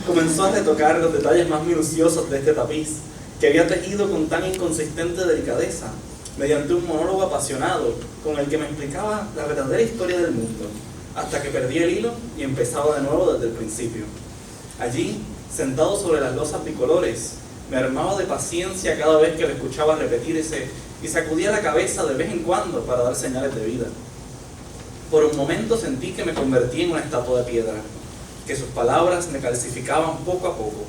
Comenzó a retocar los detalles más minuciosos de este tapiz, que había tejido con tan inconsistente delicadeza, mediante un monólogo apasionado con el que me explicaba la verdadera historia del mundo, hasta que perdí el hilo y empezaba de nuevo desde el principio. Allí, sentado sobre las losas bicolores, me armaba de paciencia cada vez que lo escuchaba repetirse y sacudía la cabeza de vez en cuando para dar señales de vida. Por un momento sentí que me convertí en una estatua de piedra, que sus palabras me calcificaban poco a poco,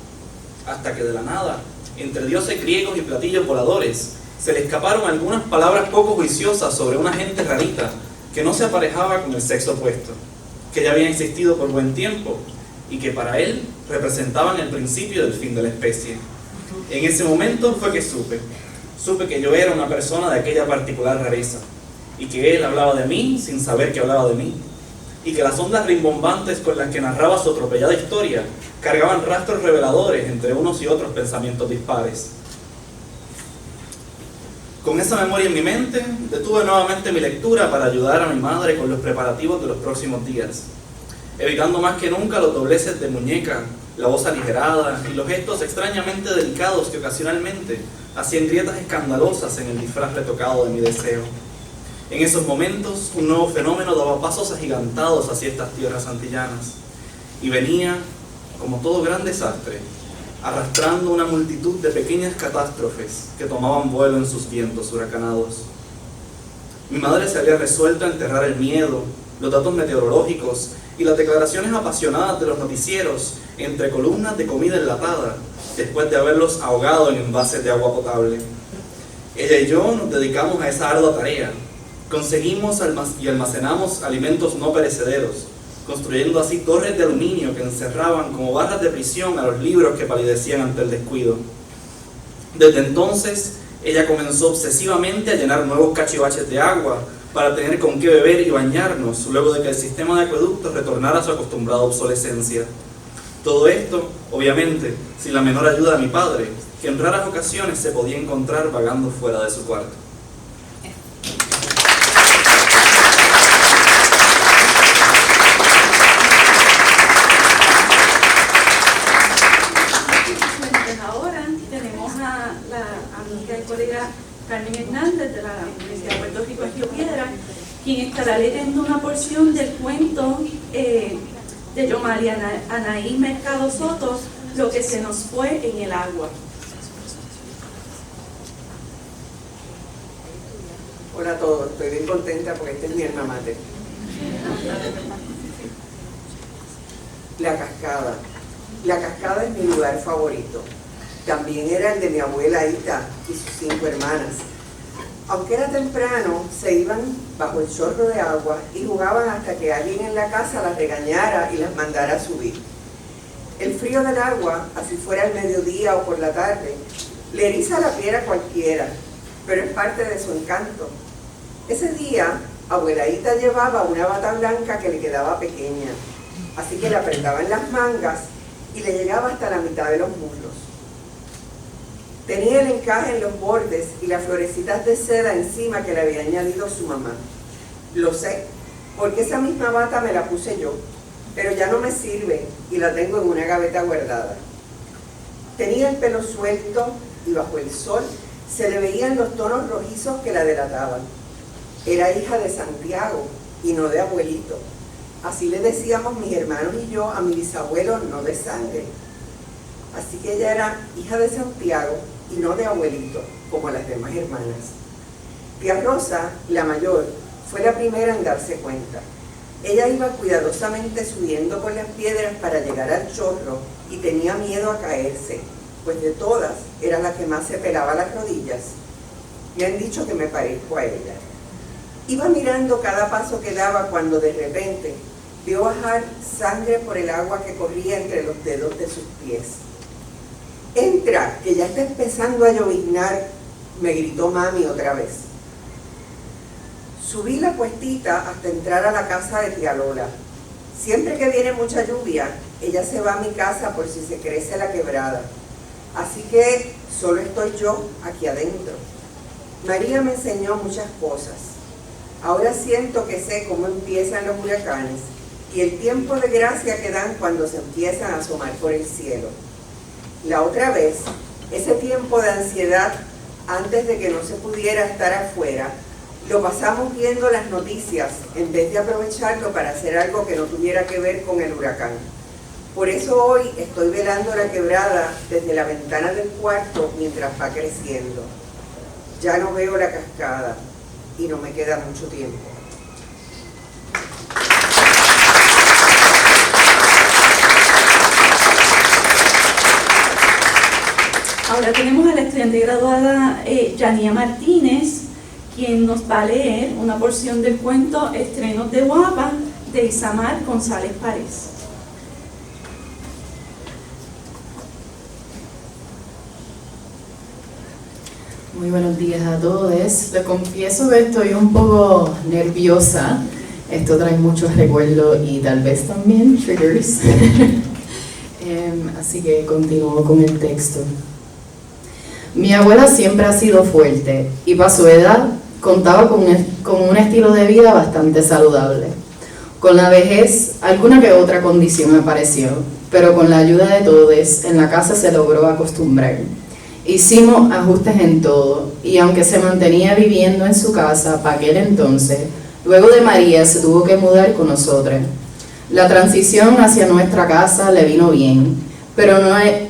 hasta que de la nada, entre dioses griegos y platillos voladores, se le escaparon algunas palabras poco juiciosas sobre una gente rarita que no se aparejaba con el sexo opuesto, que ya habían existido por buen tiempo y que para él representaban el principio del fin de la especie. En ese momento fue que supe que yo era una persona de aquella particular rareza, y que él hablaba de mí sin saber que hablaba de mí, y que las ondas rimbombantes con las que narraba su atropellada historia cargaban rastros reveladores entre unos y otros pensamientos dispares. Con esa memoria en mi mente, detuve nuevamente mi lectura para ayudar a mi madre con los preparativos de los próximos días, evitando más que nunca los dobleces de muñeca, la voz aligerada y los gestos extrañamente delicados que ocasionalmente hacían grietas escandalosas en el disfraz retocado de mi deseo. En esos momentos, un nuevo fenómeno daba pasos agigantados hacia estas tierras antillanas, y venía, como todo gran desastre, arrastrando una multitud de pequeñas catástrofes que tomaban vuelo en sus vientos huracanados. Mi madre se había resuelto a enterrar el miedo, los datos meteorológicos y las declaraciones apasionadas de los noticieros entre columnas de comida enlatada, después de haberlos ahogado en envases de agua potable. Ella y yo nos dedicamos a esa ardua tarea. Conseguimos y almacenamos alimentos no perecederos, construyendo así torres de aluminio que encerraban como barras de prisión a los libros que palidecían ante el descuido. Desde entonces, ella comenzó obsesivamente a llenar nuevos cachivaches de agua para tener con qué beber y bañarnos, luego de que el sistema de acueductos retornara a su acostumbrada obsolescencia. Todo esto, obviamente, sin la menor ayuda de mi padre, que en raras ocasiones se podía encontrar vagando fuera de su cuarto. Pues ahora tenemos a la amiga y colega Carmen Hernández de la Universidad de Puerto Rico en Río Piedras, quien estará leyendo una porción del cuento de Yomari Anaí Mercado Soto, Lo que se nos fue en el agua. Hola a todos, estoy bien contenta porque esta es mi alma mater. La cascada. La cascada es mi lugar favorito. También era el de mi abuela Ita y sus 5 hermanas. Aunque era temprano, se iban bajo el chorro de agua y jugaban hasta que alguien en la casa las regañara y las mandara a subir. El frío del agua, así fuera al mediodía o por la tarde, le eriza la piel a cualquiera, pero es parte de su encanto. Ese día, abuelaita llevaba una bata blanca que le quedaba pequeña, así que la apretaba en las mangas y le llegaba hasta la mitad de los muslos. Tenía el encaje en los bordes y las florecitas de seda encima que le había añadido su mamá. Lo sé, porque esa misma bata me la puse yo, pero ya no me sirve y la tengo en una gaveta guardada. Tenía el pelo suelto y bajo el sol se le veían los tonos rojizos que la delataban. Era hija de Santiago y no de abuelito. Así le decíamos mis hermanos y yo a mi bisabuelo, no de sangre. Así que ella era hija de Santiago y no de abuelito, como las demás hermanas. Tía Rosa, la mayor, fue la primera en darse cuenta. Ella iba cuidadosamente subiendo por las piedras para llegar al chorro y tenía miedo a caerse, pues de todas era la que más se pelaba las rodillas. Me han dicho que me parezco a ella. Iba mirando cada paso que daba cuando de repente vio bajar sangre por el agua que corría entre los dedos de sus pies. «Entra, que ya está empezando a lloviznar», me gritó mami otra vez. Subí la cuestita hasta entrar a la casa de tía Lola. Siempre que viene mucha lluvia, ella se va a mi casa por si se crece la quebrada. Así que solo estoy yo aquí adentro. María me enseñó muchas cosas. Ahora siento que sé cómo empiezan los huracanes y el tiempo de gracia que dan cuando se empiezan a asomar por el cielo. La otra vez, ese tiempo de ansiedad antes de que no se pudiera estar afuera, lo pasamos viendo las noticias en vez de aprovecharlo para hacer algo que no tuviera que ver con el huracán. Por eso hoy estoy velando la quebrada desde la ventana del cuarto mientras va creciendo. Ya no veo la cascada y no me queda mucho tiempo. Ahora tenemos a la estudiante graduada Yanía Martínez, quien nos va a leer una porción del cuento Estrenos de Guapa de Isamar González Párez. Muy buenos días a todos. Les confieso que estoy un poco nerviosa. Esto trae muchos recuerdos y tal vez también triggers. Así que continúo con el texto. Mi abuela siempre ha sido fuerte y para su edad contaba con un estilo de vida bastante saludable. Con la vejez, alguna que otra condición apareció, pero con la ayuda de todos en la casa se logró acostumbrar. Hicimos ajustes en todo y aunque se mantenía viviendo en su casa para aquel entonces, luego de María se tuvo que mudar con nosotros. La transición hacia nuestra casa le vino bien, pero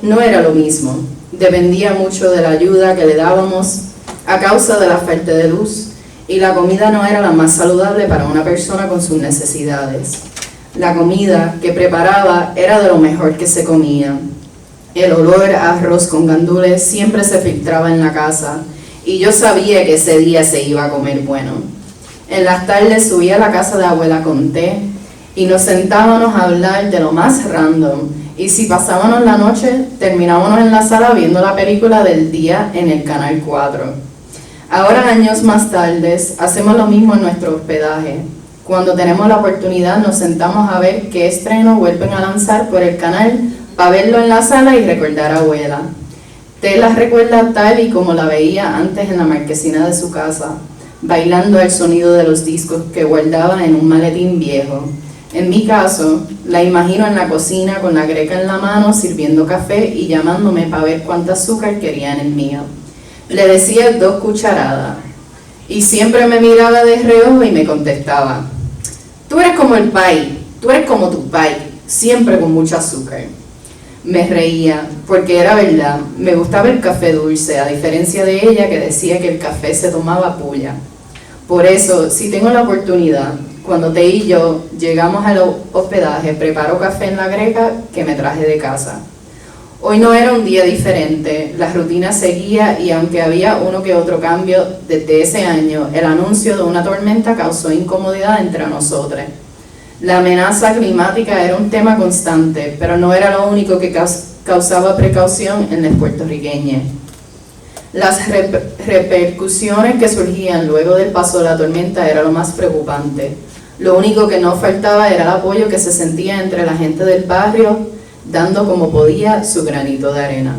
no era lo mismo. Dependía mucho de la ayuda que le dábamos a causa de la falta de luz y la comida no era la más saludable para una persona con sus necesidades. La comida que preparaba era de lo mejor que se comía. El olor a arroz con gandules siempre se filtraba en la casa y yo sabía que ese día se iba a comer bueno. En las tardes subía a la casa de abuela con té y nos sentábamos a hablar de lo más random. Y si pasábamos la noche, terminábamos en la sala viendo la película del día en el Canal 4. Ahora, años más tarde, hacemos lo mismo en nuestro hospedaje. Cuando tenemos la oportunidad nos sentamos a ver qué estreno vuelven a lanzar por el canal para verlo en la sala y recordar a abuela. Te la recuerda tal y como la veía antes en la marquesina de su casa, bailando al sonido de los discos que guardaba en un maletín viejo. En mi caso, la imagino en la cocina con la greca en la mano, sirviendo café y llamándome para ver cuánto azúcar quería en el mío. Le decía 2 cucharadas y siempre me miraba de reojo y me contestaba: tú eres como el pai, tú eres como tu pai, siempre con mucho azúcar. Me reía, porque era verdad, me gustaba el café dulce, a diferencia de ella que decía que el café se tomaba puya. Por eso, si tengo la oportunidad, cuando Te y yo llegamos al hospedaje, preparo café en la greca que me traje de casa. Hoy no era un día diferente, la rutina seguía y aunque había uno que otro cambio desde ese año, el anuncio de una tormenta causó incomodidad entre nosotros. La amenaza climática era un tema constante, pero no era lo único que causaba precaución en los puertorriqueños. Las repercusiones que surgían luego del paso de la tormenta era lo más preocupante. Lo único que no faltaba era el apoyo que se sentía entre la gente del barrio, dando como podía su granito de arena.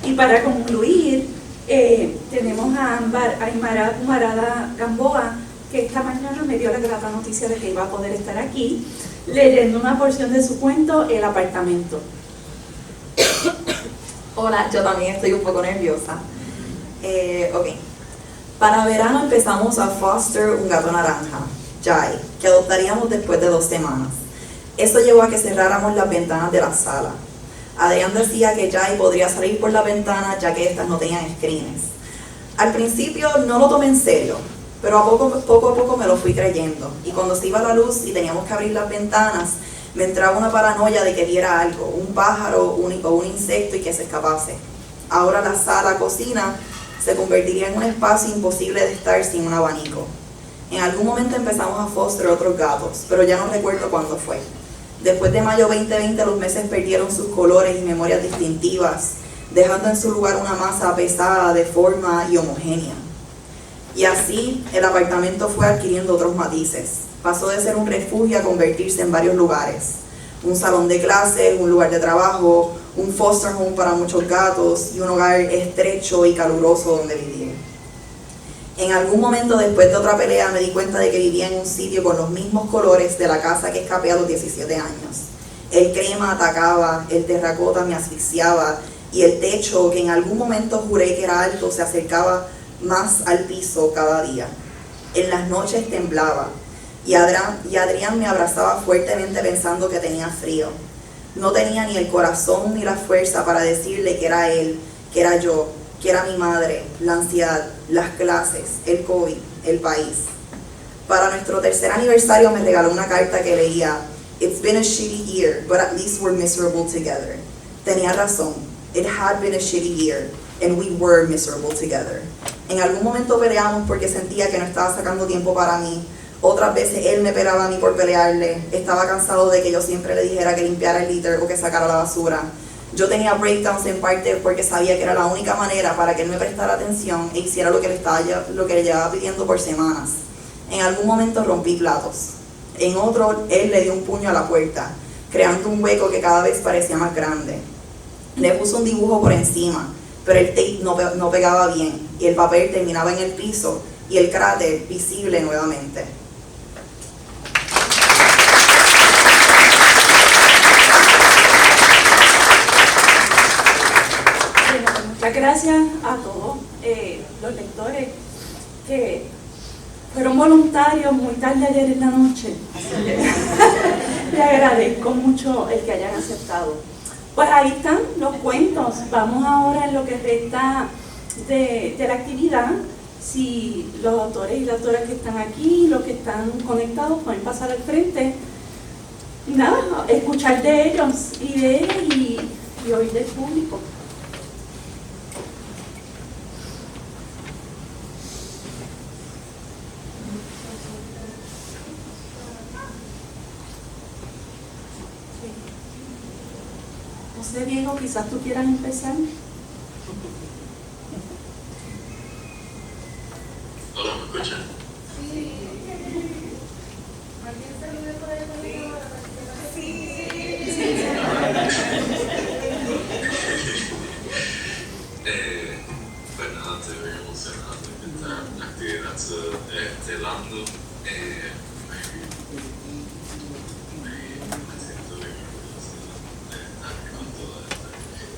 Y para concluir, tenemos a Aymara Humarada Gamboa, que esta mañana me dio la grata noticia de que iba a poder estar aquí, leyendo una porción de su cuento, El apartamento. Hola, yo también estoy un poco nerviosa. Ok. Para verano empezamos a foster un gato naranja, Jai, que adoptaríamos después de 2 semanas. Eso llevó a que cerráramos las ventanas de la sala. Adrián decía que Jai podría salir por la ventana ya que estas no tenían screens. Al principio no lo tomé en serio, pero poco a poco me lo fui creyendo. Y cuando se iba la luz y teníamos que abrir las ventanas, me entraba una paranoia de que viera algo, un pájaro o un insecto y que se escapase. Ahora la sala, cocina, se convertiría en un espacio imposible de estar sin un abanico. En algún momento empezamos a foster otros gatos, pero ya no recuerdo cuándo fue. Después de mayo 2020 los meses perdieron sus colores y memorias distintivas, dejando en su lugar una masa pesada, de forma y homogénea. Y así el apartamento fue adquiriendo otros matices. Pasó de ser un refugio a convertirse en varios lugares. Un salón de clases, un lugar de trabajo, un foster home para muchos gatos y un hogar estrecho y caluroso donde vivir. En algún momento después de otra pelea me di cuenta de que vivía en un sitio con los mismos colores de la casa que escapé a los 17 años. El crema atacaba, el terracota me asfixiaba y el techo, que en algún momento juré que era alto, se acercaba más al piso cada día. En las noches temblaba y Adrián me abrazaba fuertemente pensando que tenía frío. No tenía ni el corazón ni la fuerza para decirle que era él, que era yo, que era mi madre, la ansiedad, las clases, el COVID, el país. Para nuestro 3er aniversario me regaló una carta que leía: "It's been a shitty year, but at least we're miserable together." Tenía razón, it had been a shitty year, and we were miserable together. En algún momento peleamos porque sentía que no estaba sacando tiempo para mí. Otras veces él me peleaba a mí por pelearle. Estaba cansado de que yo siempre le dijera que limpiara el litter o que sacara la basura. Yo tenía breakdowns en parte porque sabía que era la única manera para que él me prestara atención e hiciera lo que le llevaba pidiendo por semanas. En algún momento rompí platos. En otro, él le dio un puño a la puerta, creando un hueco que cada vez parecía más grande. Le puso un dibujo por encima, pero el tape no pegaba bien y el papel terminaba en el piso y el cráter visible nuevamente. Muchas gracias a todos los lectores que fueron voluntarios muy tarde ayer en la noche. Así que le agradezco mucho el que hayan aceptado. Pues ahí están los cuentos. Vamos ahora en lo que resta de la actividad. Si los autores y las autoras que están aquí, los que están conectados, pueden pasar al frente. Y nada, escuchar de ellos y de ellas y oír del público. José Diego, quizás tú quieras empezar. Hola, ¿me escuchan? Sí. ¿Alguien saluda por ahí? Pues nada, estoy muy emocionado de que esta actividad se esté dando. Me siento bien orgulloso de estar aquí con todas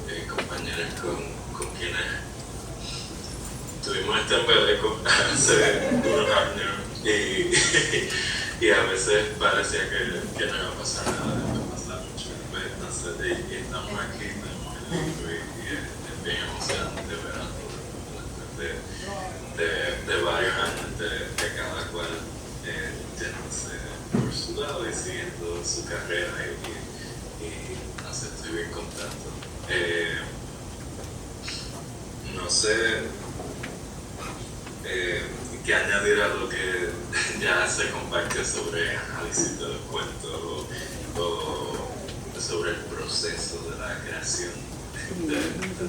estas compañeras con quienes tuvimos este embeleco hace unos años y a veces parecía que no iba a pasar nada, después pasar mucho. Pues, no sé, y estamos aquí, tenemos el libro y es bien emocionante ver a todos después de varios años de cada cual yéndose por su lado y siguiendo su carrera y no sé, estoy bien contento. No sé qué añadir a lo que ya se compartió sobre análisis de los cuentos o sobre el proceso de la creación de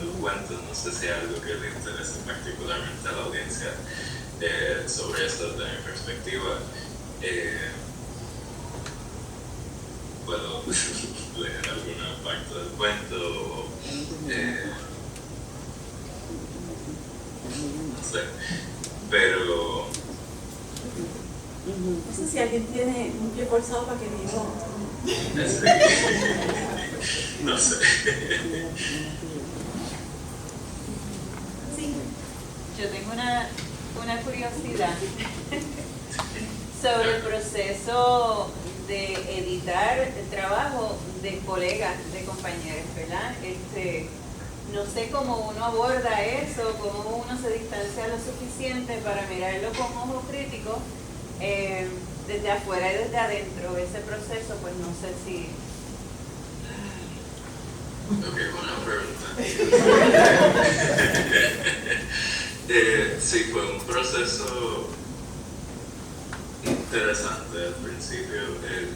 los cuentos. No sé si hay algo que le interese particularmente a la audiencia sobre esto desde mi perspectiva. Puedo leer alguna parte del cuento o no sé, pero No sé si alguien tiene un pie forzado para que diga. no sé. Sí. Yo tengo una curiosidad sobre el proceso de editar el trabajo de colegas, de compañeros, ¿verdad? No sé cómo uno aborda eso, cómo uno se distancia lo suficiente para mirarlo con ojo crítico desde afuera y desde adentro. Ese proceso, pues no sé si... Ok, buena pregunta. Sí, fue un proceso interesante al principio.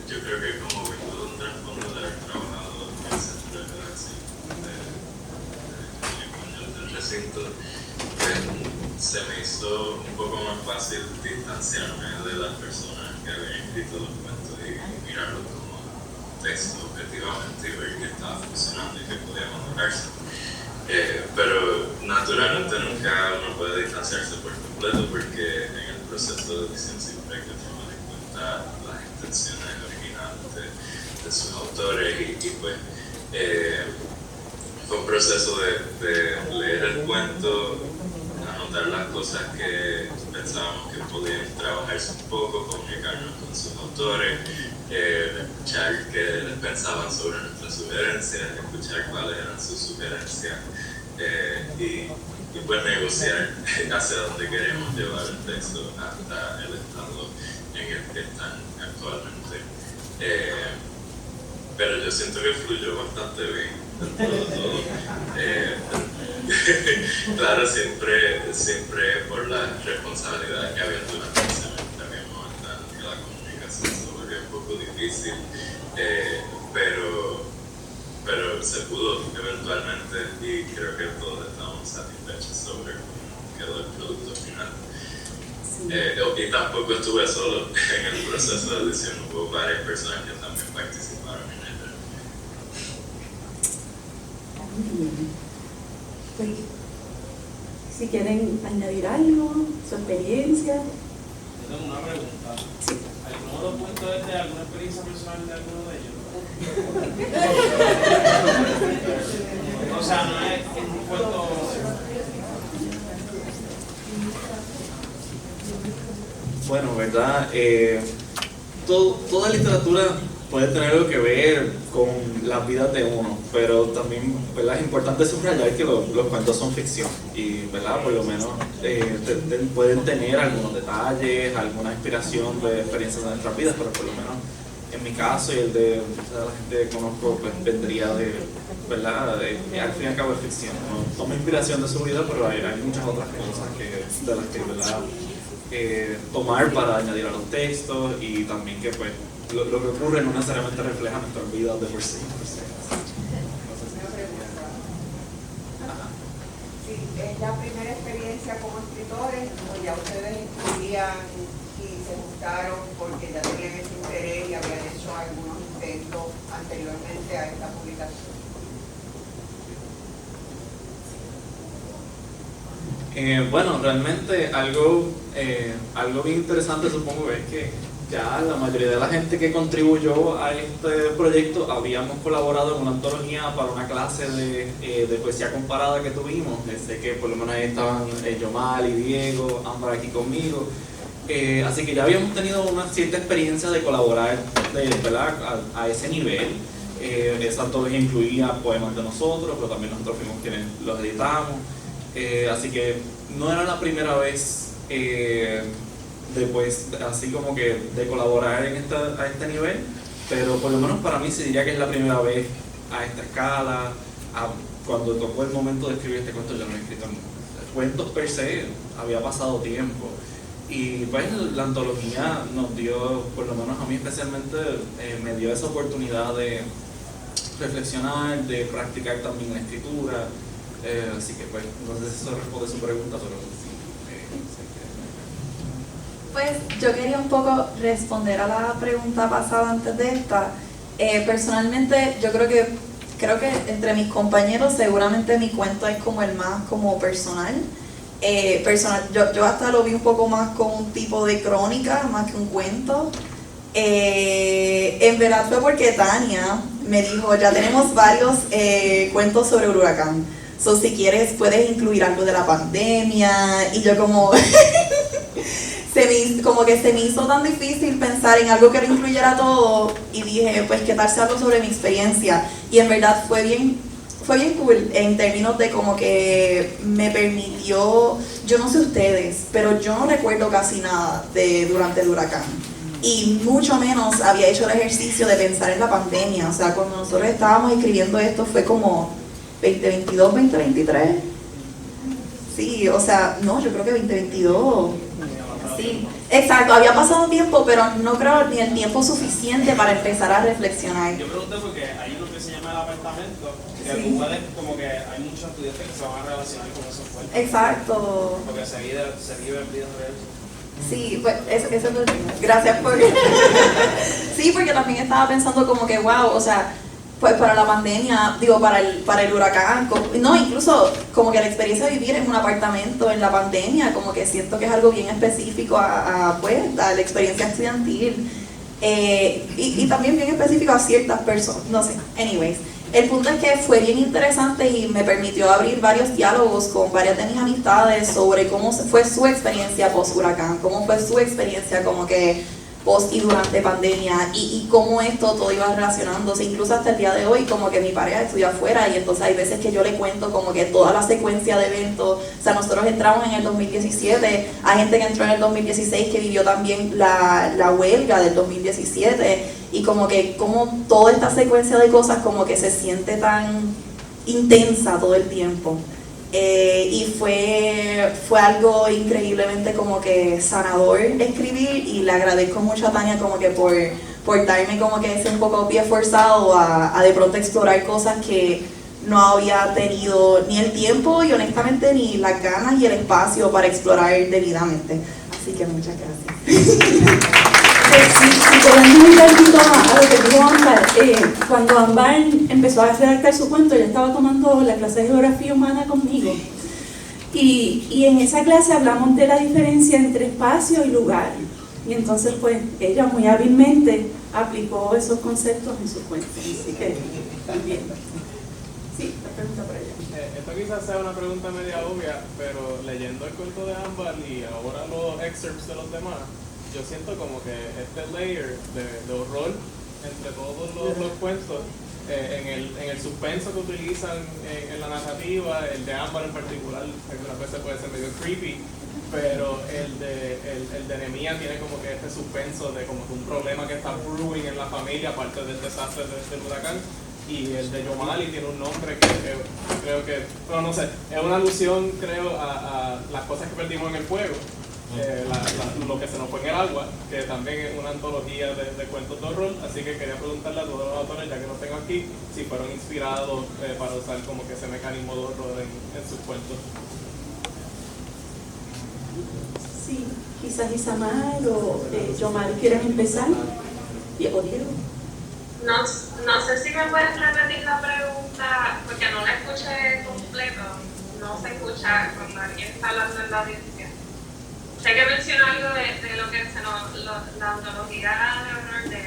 Yo creo que como vengo de un trasfondo de haber trabajado en el centro de redacción del recinto, se me hizo un poco más fácil distanciarme de las personas que habían escrito los cuentos y mirarlos como texto objetivamente y ver que estaba funcionando y que podía mejorarse. Pero naturalmente nunca uno puede distanciarse por completo porque en el proceso de edición siempre hay que tomar en cuenta las intenciones originales de sus autores y pues fue un proceso de leer el cuento, anotar las cosas que pensábamos que podían trabajarse un poco, comunicarnos con sus autores, escuchar qué les pensaban sobre nuestras sugerencias, escuchar cuáles eran sus sugerencias y pues negociar hacia dónde queremos llevar el texto hasta el estado en el que están actualmente. Pero yo siento que fluyó bastante bien dentro de todo. Claro, siempre por la responsabilidad que había durante el semestre habíamos estado en la comunicación se volvió un poco difícil, pero se pudo eventualmente y creo que todos estamos satisfechos sobre cómo quedó el producto final. Y tampoco estuve solo en el proceso de edición, hubo varias personas que también participaron en ello. Pues, si quieren añadir algo, su experiencia. Yo tengo una pregunta. Sí. ¿Alguno de los puntos es de alguna experiencia personal de alguno de ellos? O sea, no es un cuento... Bueno, ¿verdad? Toda literatura puede tener algo que ver con las vidas de uno, pero también, ¿verdad? Es importante subrayar que los cuentos son ficción y, ¿verdad? Por lo menos pueden tener algunos detalles, alguna inspiración de experiencias de nuestras vidas, pero por lo menos en mi caso y el de la gente que conozco, pues vendría de, ¿verdad? Al fin y al cabo es ficción. No toma inspiración de su vida, pero hay muchas otras cosas de las que, ¿verdad? Tomar para añadir a los textos y también que pues lo que ocurre no necesariamente refleja nuestras vidas de por sí. ¿Es la primera experiencia como escritores o ya ustedes escribían y se gustaron porque ya tenían ese interés y habían hecho algunos intentos anteriormente a esta publicación? Bueno, realmente algo bien interesante supongo es que ya la mayoría de la gente que contribuyó a este proyecto habíamos colaborado en una antología para una clase de poesía comparada que tuvimos. Sé que por lo menos ahí estaban Yomal y Diego, Ámbar aquí conmigo. Así que ya habíamos tenido una cierta experiencia de colaborar ¿verdad? A ese nivel. Esa antología incluía poemas de nosotros, pero también nosotros fuimos quienes los editamos. Así que no era la primera vez así como que de colaborar a este nivel, pero por lo menos para mí se diría que es la primera vez a esta escala. Cuando tocó el momento de escribir este cuento, yo no he escrito cuentos per se, había pasado tiempo. Y pues la antología nos dio, por lo menos a mí especialmente, me dio esa oportunidad de reflexionar, de practicar también la escritura. Así que pues no sé si eso responde a su pregunta, pero sí. Pues yo quería un poco responder a la pregunta pasada antes de esta. Personalmente yo creo que entre mis compañeros seguramente mi cuento es como el más como personal. Yo hasta lo vi un poco más como un tipo de crónica más que un cuento. En verdad fue porque Tania me dijo, ya tenemos varios cuentos sobre el huracán, so si quieres puedes incluir algo de la pandemia, y yo como se me hizo tan difícil pensar en algo que lo incluyera todo, y dije, pues qué tal si hablo sobre mi experiencia, y en verdad fue bien cool en términos de como que me permitió, yo no sé ustedes, pero yo no recuerdo casi nada durante el huracán, y mucho menos había hecho el ejercicio de pensar en la pandemia. O sea, cuando nosotros estábamos escribiendo esto fue como 2022, 2023. Sí, o sea, no, yo creo que 2022. Sí, exacto, había pasado tiempo, pero no creo ni el tiempo suficiente para empezar a reflexionar. Yo pregunté porque hay lo que se llama el apartamento, que Sí. tú puedes, como que hay muchos estudiantes que se van a relacionar con esos cuentos. Exacto. Porque se vive en vida real. Sí, pues eso es lo que... Gracias por... Sí, porque también estaba pensando como que, wow, o sea, pues para la pandemia, digo, para el huracán, no, incluso como que la experiencia de vivir en un apartamento en la pandemia, como que siento que es algo bien específico a la experiencia estudiantil, y también bien específico a ciertas personas, no sé, anyways. El punto es que fue bien interesante y me permitió abrir varios diálogos con varias de mis amistades sobre cómo fue su experiencia post-huracán, cómo fue su experiencia como que post y durante pandemia, y cómo esto todo iba relacionándose, incluso hasta el día de hoy, como que mi pareja estudia afuera, y entonces hay veces que yo le cuento como que toda la secuencia de eventos. O sea, nosotros entramos en el 2017, hay gente que entró en el 2016 que vivió también la huelga del 2017, y como que como toda esta secuencia de cosas como que se siente tan intensa todo el tiempo. Y fue algo increíblemente como que sanador escribir, y le agradezco mucho a Tania como que por darme como que ese un poco pie forzado a de pronto explorar cosas que no había tenido ni el tiempo y honestamente ni las ganas y el espacio para explorar debidamente. Así que muchas gracias. Si podemos ir un poquito a lo que dijo Ámbar, cuando Ámbar empezó a redactar su cuento, ella estaba tomando la clase de geografía humana conmigo, y en esa clase hablamos de la diferencia entre espacio y lugar, y entonces pues ella muy hábilmente aplicó esos conceptos en su cuento, así que también. Sí, la pregunta por ella. Esto quizás sea una pregunta media obvia, pero leyendo el cuento de Ámbar y ahora los excerpts de los demás, yo siento como que este layer de horror entre todos los cuentos, en el suspenso que utilizan en la narrativa, el de Ámbar en particular, algunas veces puede ser medio creepy, pero el de Nehemías tiene como que este suspenso de como que un problema que está brewing en la familia, aparte del desastre del huracán. Y el de Yomali tiene un nombre que creo que, bueno, no sé, es una alusión, creo, a las cosas que perdimos en el fuego, lo que se nos fue en el agua, que también es una antología de cuentos de horror. Así que quería preguntarle a todos los autores, ya que los tengo aquí, si fueron inspirados para usar como que ese mecanismo de horror en sus cuentos. Sí, quizás Isamar o Yomar quieran empezar. O Diego. No sé si me puedes repetir la pregunta, porque no la escuché completo. No se escucha cuando alguien está hablando en la audiencia. Sé que mencionó algo de lo que la ontología de honor de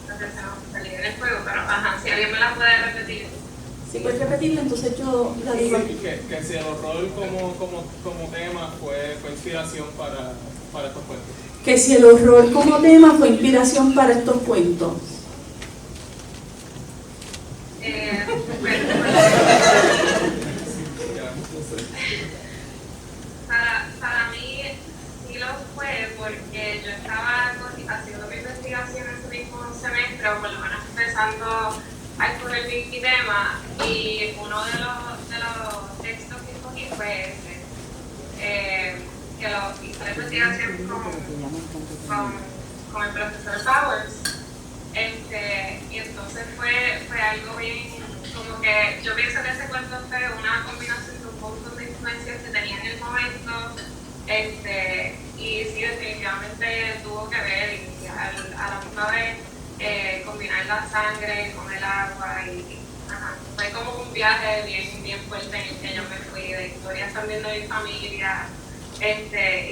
lo que se liga en el juego, pero ajá, si alguien me la puede repetir. Si puedes repetirla, entonces yo la digo aquí. Que si el horror como tema fue inspiración para estos cuentos. Que si el horror como tema fue inspiración para estos cuentos. Para mí sí lo fue, porque yo estaba haciendo mi investigación en ese mismo semestre, o por lo menos empezando a escoger mi tema, y uno de los textos que escogí fue ese, que lo hice la investigación con el profesor Powers, y entonces fue algo bien, como que yo pienso que ese cuento fue una combinación de un montón de influencias que tenía en el momento, y sí, definitivamente tuvo que ver, y a la misma vez combinar la sangre con el agua, y fue como un viaje bien fuerte en el que yo me fui, de historias también de mi familia, y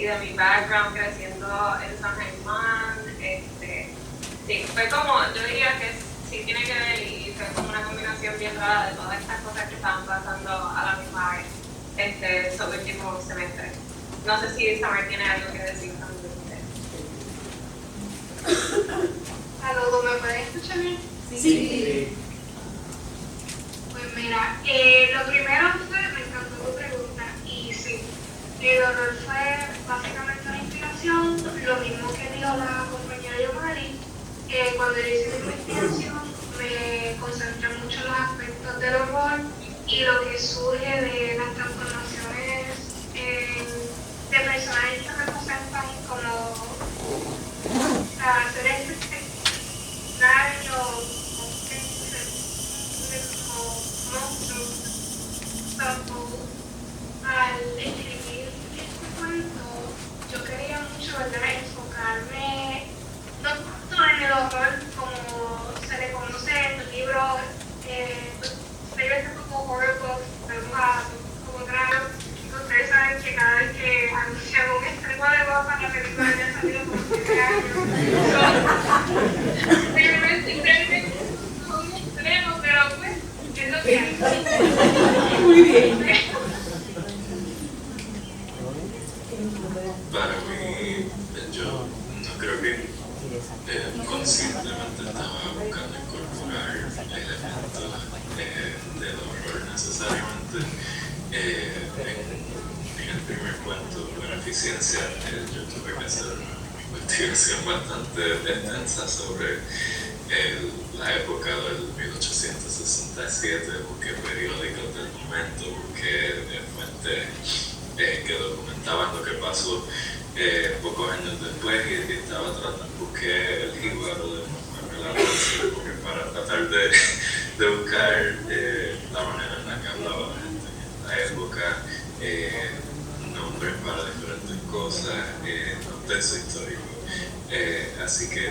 de mi background creciendo en San Germán, sí, fue como, yo diría que sí tiene que ver, y fue como una combinación bien rara de todas estas cosas que estaban pasando a la misma vez, sobre el último semestre. No sé si Samar tiene algo que decir también. ¿Aló, me pueden escuchar bien? Sí. Pues mira, lo primero fue, me encantó tu pregunta, y sí, el horror fue básicamente una inspiración, lo mismo que dijo la compañera Yomari. Cuando yo hice mi investigación me concentré mucho en los aspectos del horror y lo que surge de las transformaciones de personajes que representan como seres extraños, monstruos. Al escribir este cuento, yo quería mucho, ¿verdad?, enfocarme no tanto en el horror como se le conoce en el libro, favorite como horror books, como drama. Ustedes saben que cada vez que anuncian un estreno de voz para la película ya salido como 7 años. Simplemente un extremo, pero pues es lo que hay. Muy bien. Para mí, yo no creo que conscientemente estaba buscando incorporar elementos del horror necesariamente. En el primer cuento, Beneficencia, yo tuve que hacer una investigación bastante extensa sobre la época del 1867, busqué periódicos del momento, busqué fuentes que documentaban lo que pasó pocos años después, y estaba busqué el jíbaro de Manuel Alonso para tratar de buscar la manera en la que hablaba la gente en la época, nombres para diferentes cosas, contexto histórico. Así que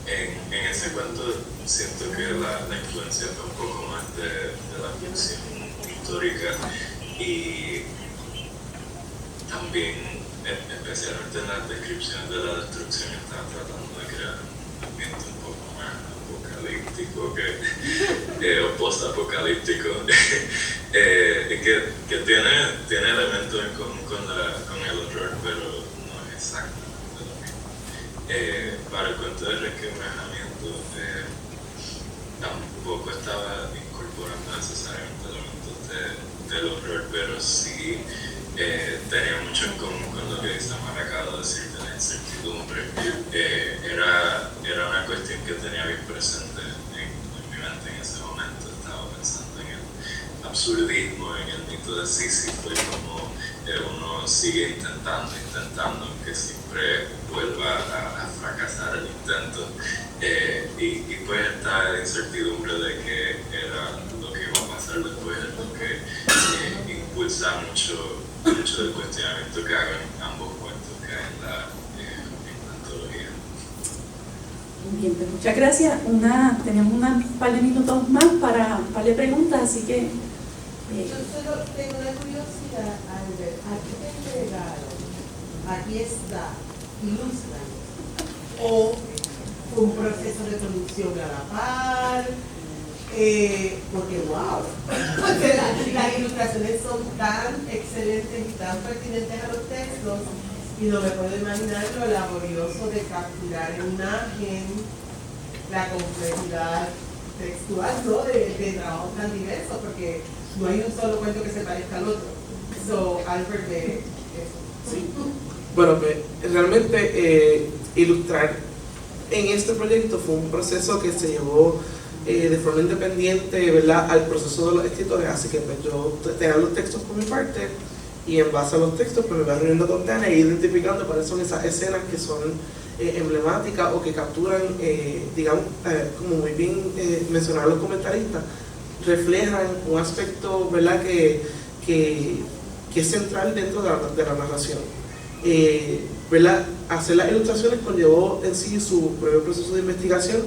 en ese cuento siento que la influencia fue un poco más de la ficción histórica, y también, especialmente en las descripciones de la destrucción, estaba tratando de crear un ambiente un poco más apocalíptico o post-apocalíptico, que tiene elementos en común con el horror, pero no es exactamente lo mismo. Para el cuento de resquebrajamiento, tampoco estaba incorporando necesariamente elementos del horror, pero sí tenía mucho en común con lo que Isamar acaba de decir de la incertidumbre. Era una cuestión que tenía bien presente en mi mente en ese momento. Estaba pensando en el absurdismo, en el mito de Sísifo, y como uno sigue intentando, que siempre vuelva a fracasar el intento, y pues esta incertidumbre de qué era lo que iba a pasar después es lo que impulsa mucho mucho del cuestionamiento que hago en ambos cuentos que hay en la antología. Bien, pues muchas gracias. Tenemos un par de minutos más para un par de preguntas, así que... Yo solo tengo una curiosidad, Albert. Aquí te entregaron, aquí está, ilustran, o un proceso de producción a la par, porque wow, las ilustraciones son tan excelentes y tan pertinentes a los textos, y no me puedo imaginar lo laborioso de capturar en imagen la complejidad textual, ¿no? de trabajos tan diversos, porque no hay un solo cuento que se parezca al otro. So, Albert, de eso. Sí. Bueno, pues realmente ilustrar en este proyecto fue un proceso que se llevó de forma independiente, ¿verdad?, al proceso de los escritores, así que pues yo tenía los textos por mi parte y en base a los textos pues me voy reuniendo con Tania e identificando cuáles son esas escenas que son emblemáticas o que capturan, digamos, como muy bien mencionaron los comentaristas, reflejan un aspecto, ¿verdad?, que es central dentro de la narración. ¿Verdad? Hacer las ilustraciones conllevó en sí su propio proceso de investigación,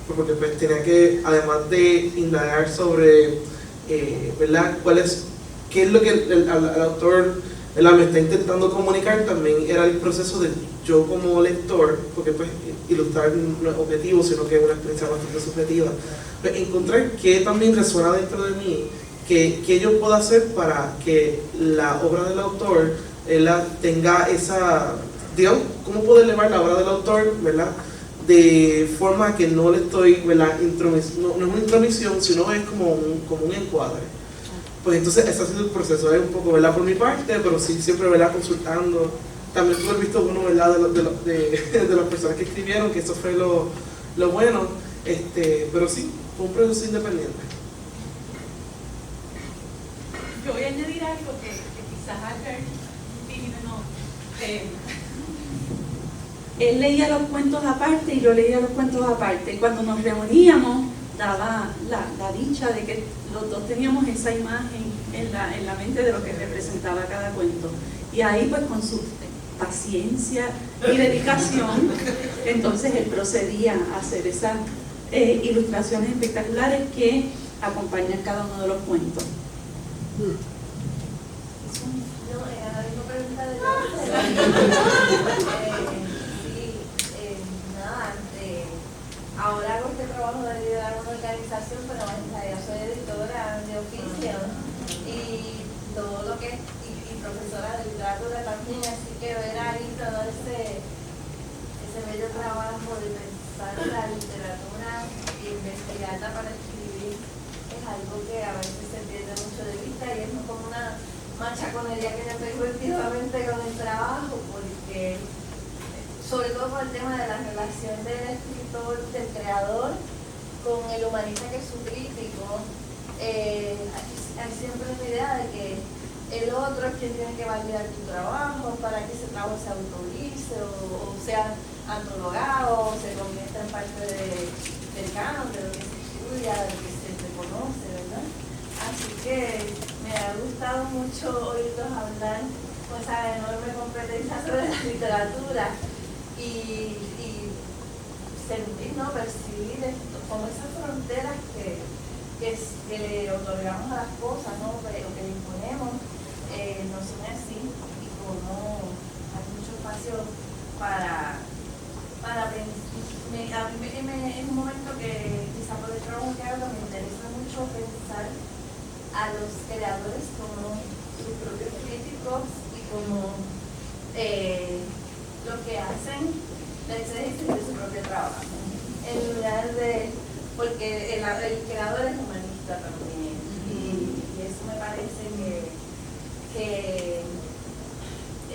porque pues tenía que, además de indagar sobre, ¿verdad?, qué es lo que el autor, ¿verdad?, me está intentando comunicar, también era el proceso de yo como lector, porque pues ilustrar no es objetivo, sino que es una experiencia bastante subjetiva, pues encontrar qué también resuena dentro de mí, qué yo puedo hacer para que la obra del autor tenga esa, digamos, cómo puedo elevar la obra del autor, ¿verdad?, de forma que no le estoy, ¿verdad?, no es una intromisión, sino es como un encuadre. Pues entonces ese ha sido el proceso, es un poco, ¿verdad?, por mi parte, pero sí siempre, ¿verdad?, consultando. También tuve el visto bueno, ¿verdad?, de las personas que escribieron, que eso fue lo bueno, pero sí, fue un proceso independiente. Yo voy a añadir algo que quizás Albert él leía los cuentos aparte y yo leía los cuentos aparte. Cuando nos reuníamos daba la dicha de que los dos teníamos esa imagen en la mente de lo que representaba cada cuento. Y ahí pues con su paciencia y dedicación, entonces él procedía a hacer esas ilustraciones espectaculares que acompañan cada uno de los cuentos. Ahora hago este trabajo de liderar una organización, pero yo soy editora de oficio y todo lo que y profesora de literatura también, así que ver ahí todo ese bello trabajo de pensar la literatura y investigarla para escribir es algo que a veces se pierde mucho de vista y es como una machaconería que yo tengo últimamente con el trabajo, porque sobre todo por el tema de la relación del escritor, del creador, con el humanista que es su crítico, hay siempre una idea de que el otro es quien tiene que validar tu trabajo para que ese trabajo se autorice o sea antologado, o se convierta en parte del canon, de lo que se estudia, de lo que se reconoce, ¿verdad? Así que me ha gustado mucho oírlos hablar con esa enorme competencia sobre la literatura y sentir, ¿no?, percibir esto, como esas fronteras que le otorgamos a las cosas, ¿no?, o que le imponemos, no son así, y como hay mucho espacio para a mí es un momento que quizá por el trabajo que hago me interesa mucho pensar a los creadores como sus propios críticos y como lo que hacen la exégesis de su propio trabajo, en lugar de, porque el creador es humanista también, y eso me parece que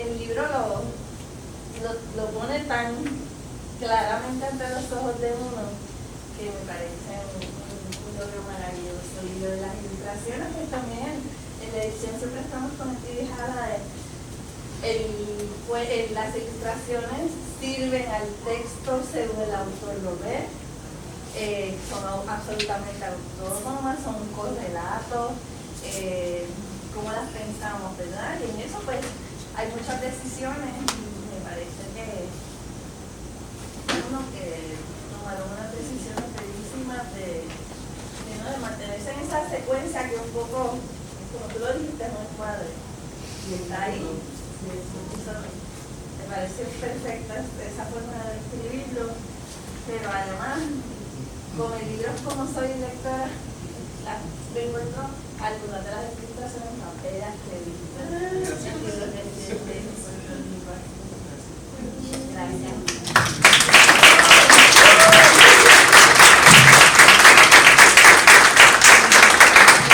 el libro lo pone tan claramente ante los ojos de uno que me parece un logro maravilloso. Y lo de las ilustraciones, pues también en la edición siempre estamos con esta idea las ilustraciones sirven al texto según el autor lo ve, son absolutamente autónomas, son un correlato, cómo las pensamos, ¿verdad? Y en eso pues hay muchas decisiones y me parece que tomaron unas decisiones bellísimas de mantenerse en esa secuencia que un poco, como tú lo dijiste, no es padre. Y está ahí. Eso me parece perfecta esa forma de escribirlo, pero además, con el libro como soy lectora, me encuentro algunas de las ilustraciones más bellas que he visto. Gracias.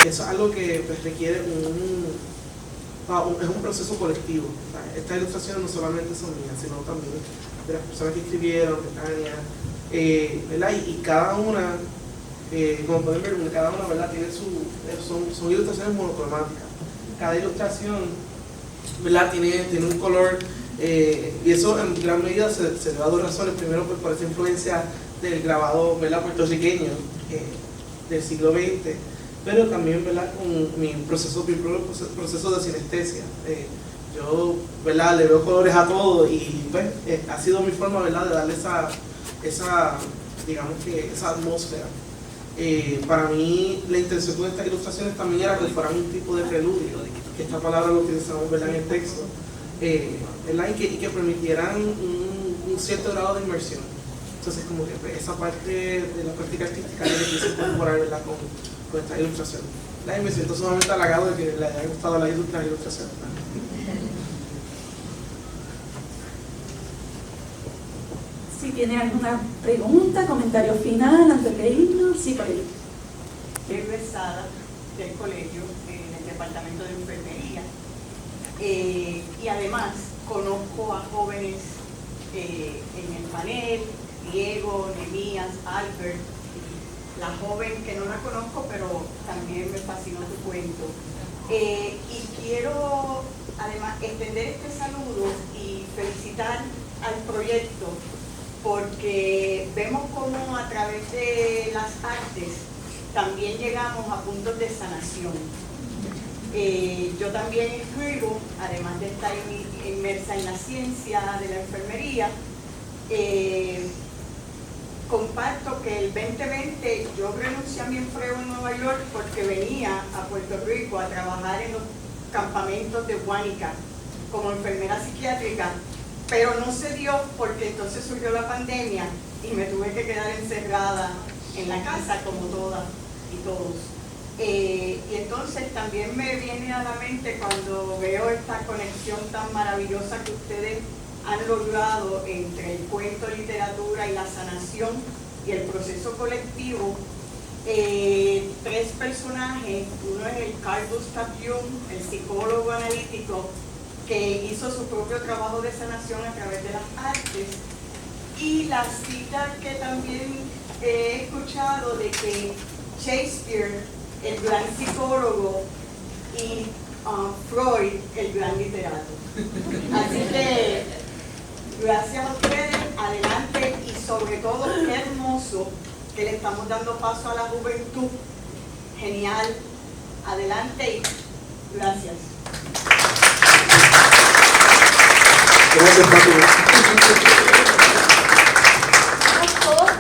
Eso es algo que pues, requiere es un proceso colectivo. Estas ilustraciones no solamente son mías, sino también de las personas que escribieron, de Tania, ¿verdad? Y cada una, como pueden ver, cada una, ¿verdad? Tiene son ilustraciones monocromáticas. Cada ilustración, ¿verdad? Tiene un color, y eso en gran medida se debe a dos razones. Primero, pues, por esa influencia del grabado, ¿verdad? Puertorriqueño del siglo XX, pero también, ¿verdad? Con mi propio proceso de sinestesia. Yo, ¿verdad? Le veo colores a todo y pues, ha sido mi forma, ¿verdad? De darle digamos que esa atmósfera. Para mí la intención con estas ilustraciones también era que fueran un tipo de preludio, que esta palabra lo utilizamos, ¿verdad? En el texto, ¿verdad? Y que permitieran un cierto grado de inmersión. Entonces, como que pues, esa parte de la práctica artística yo le quise incorporar, ¿verdad? Con esta ilustración. Y me siento sumamente halagado de que le haya gustado la ilustración. Si tiene alguna pregunta, comentario final antes de irnos, sí, por ahí. Egresada del colegio en el departamento de enfermería, y además conozco a jóvenes en el panel, Diego, Nemías, Albert, la joven que no la conozco, pero también me fascinó tu cuento. Y quiero además extender este saludo y felicitar al proyecto, porque vemos cómo a través de las artes también llegamos a puntos de sanación. Yo también escribo, además de estar inmersa en la ciencia de la enfermería, comparto que el 2020 yo renuncié a mi empleo en Nueva York porque venía a Puerto Rico a trabajar en los campamentos de Huánica como enfermera psiquiátrica, pero no se dio porque entonces surgió la pandemia y me tuve que quedar encerrada en la casa como todas y todos. Y entonces también me viene a la mente cuando veo esta conexión tan maravillosa que ustedes han logrado entre el cuento, literatura y la sanación y el proceso colectivo. 3 personajes, uno es el Carl Gustav Jung, el psicólogo analítico que hizo su propio trabajo de sanación a través de las artes, y la cita que también he escuchado de que Shakespeare, el gran psicólogo, y Freud, el gran literato. Así que gracias a ustedes, adelante, y sobre todo qué hermoso que le estamos dando paso a la juventud. Genial, adelante y gracias. Gracias, Paco.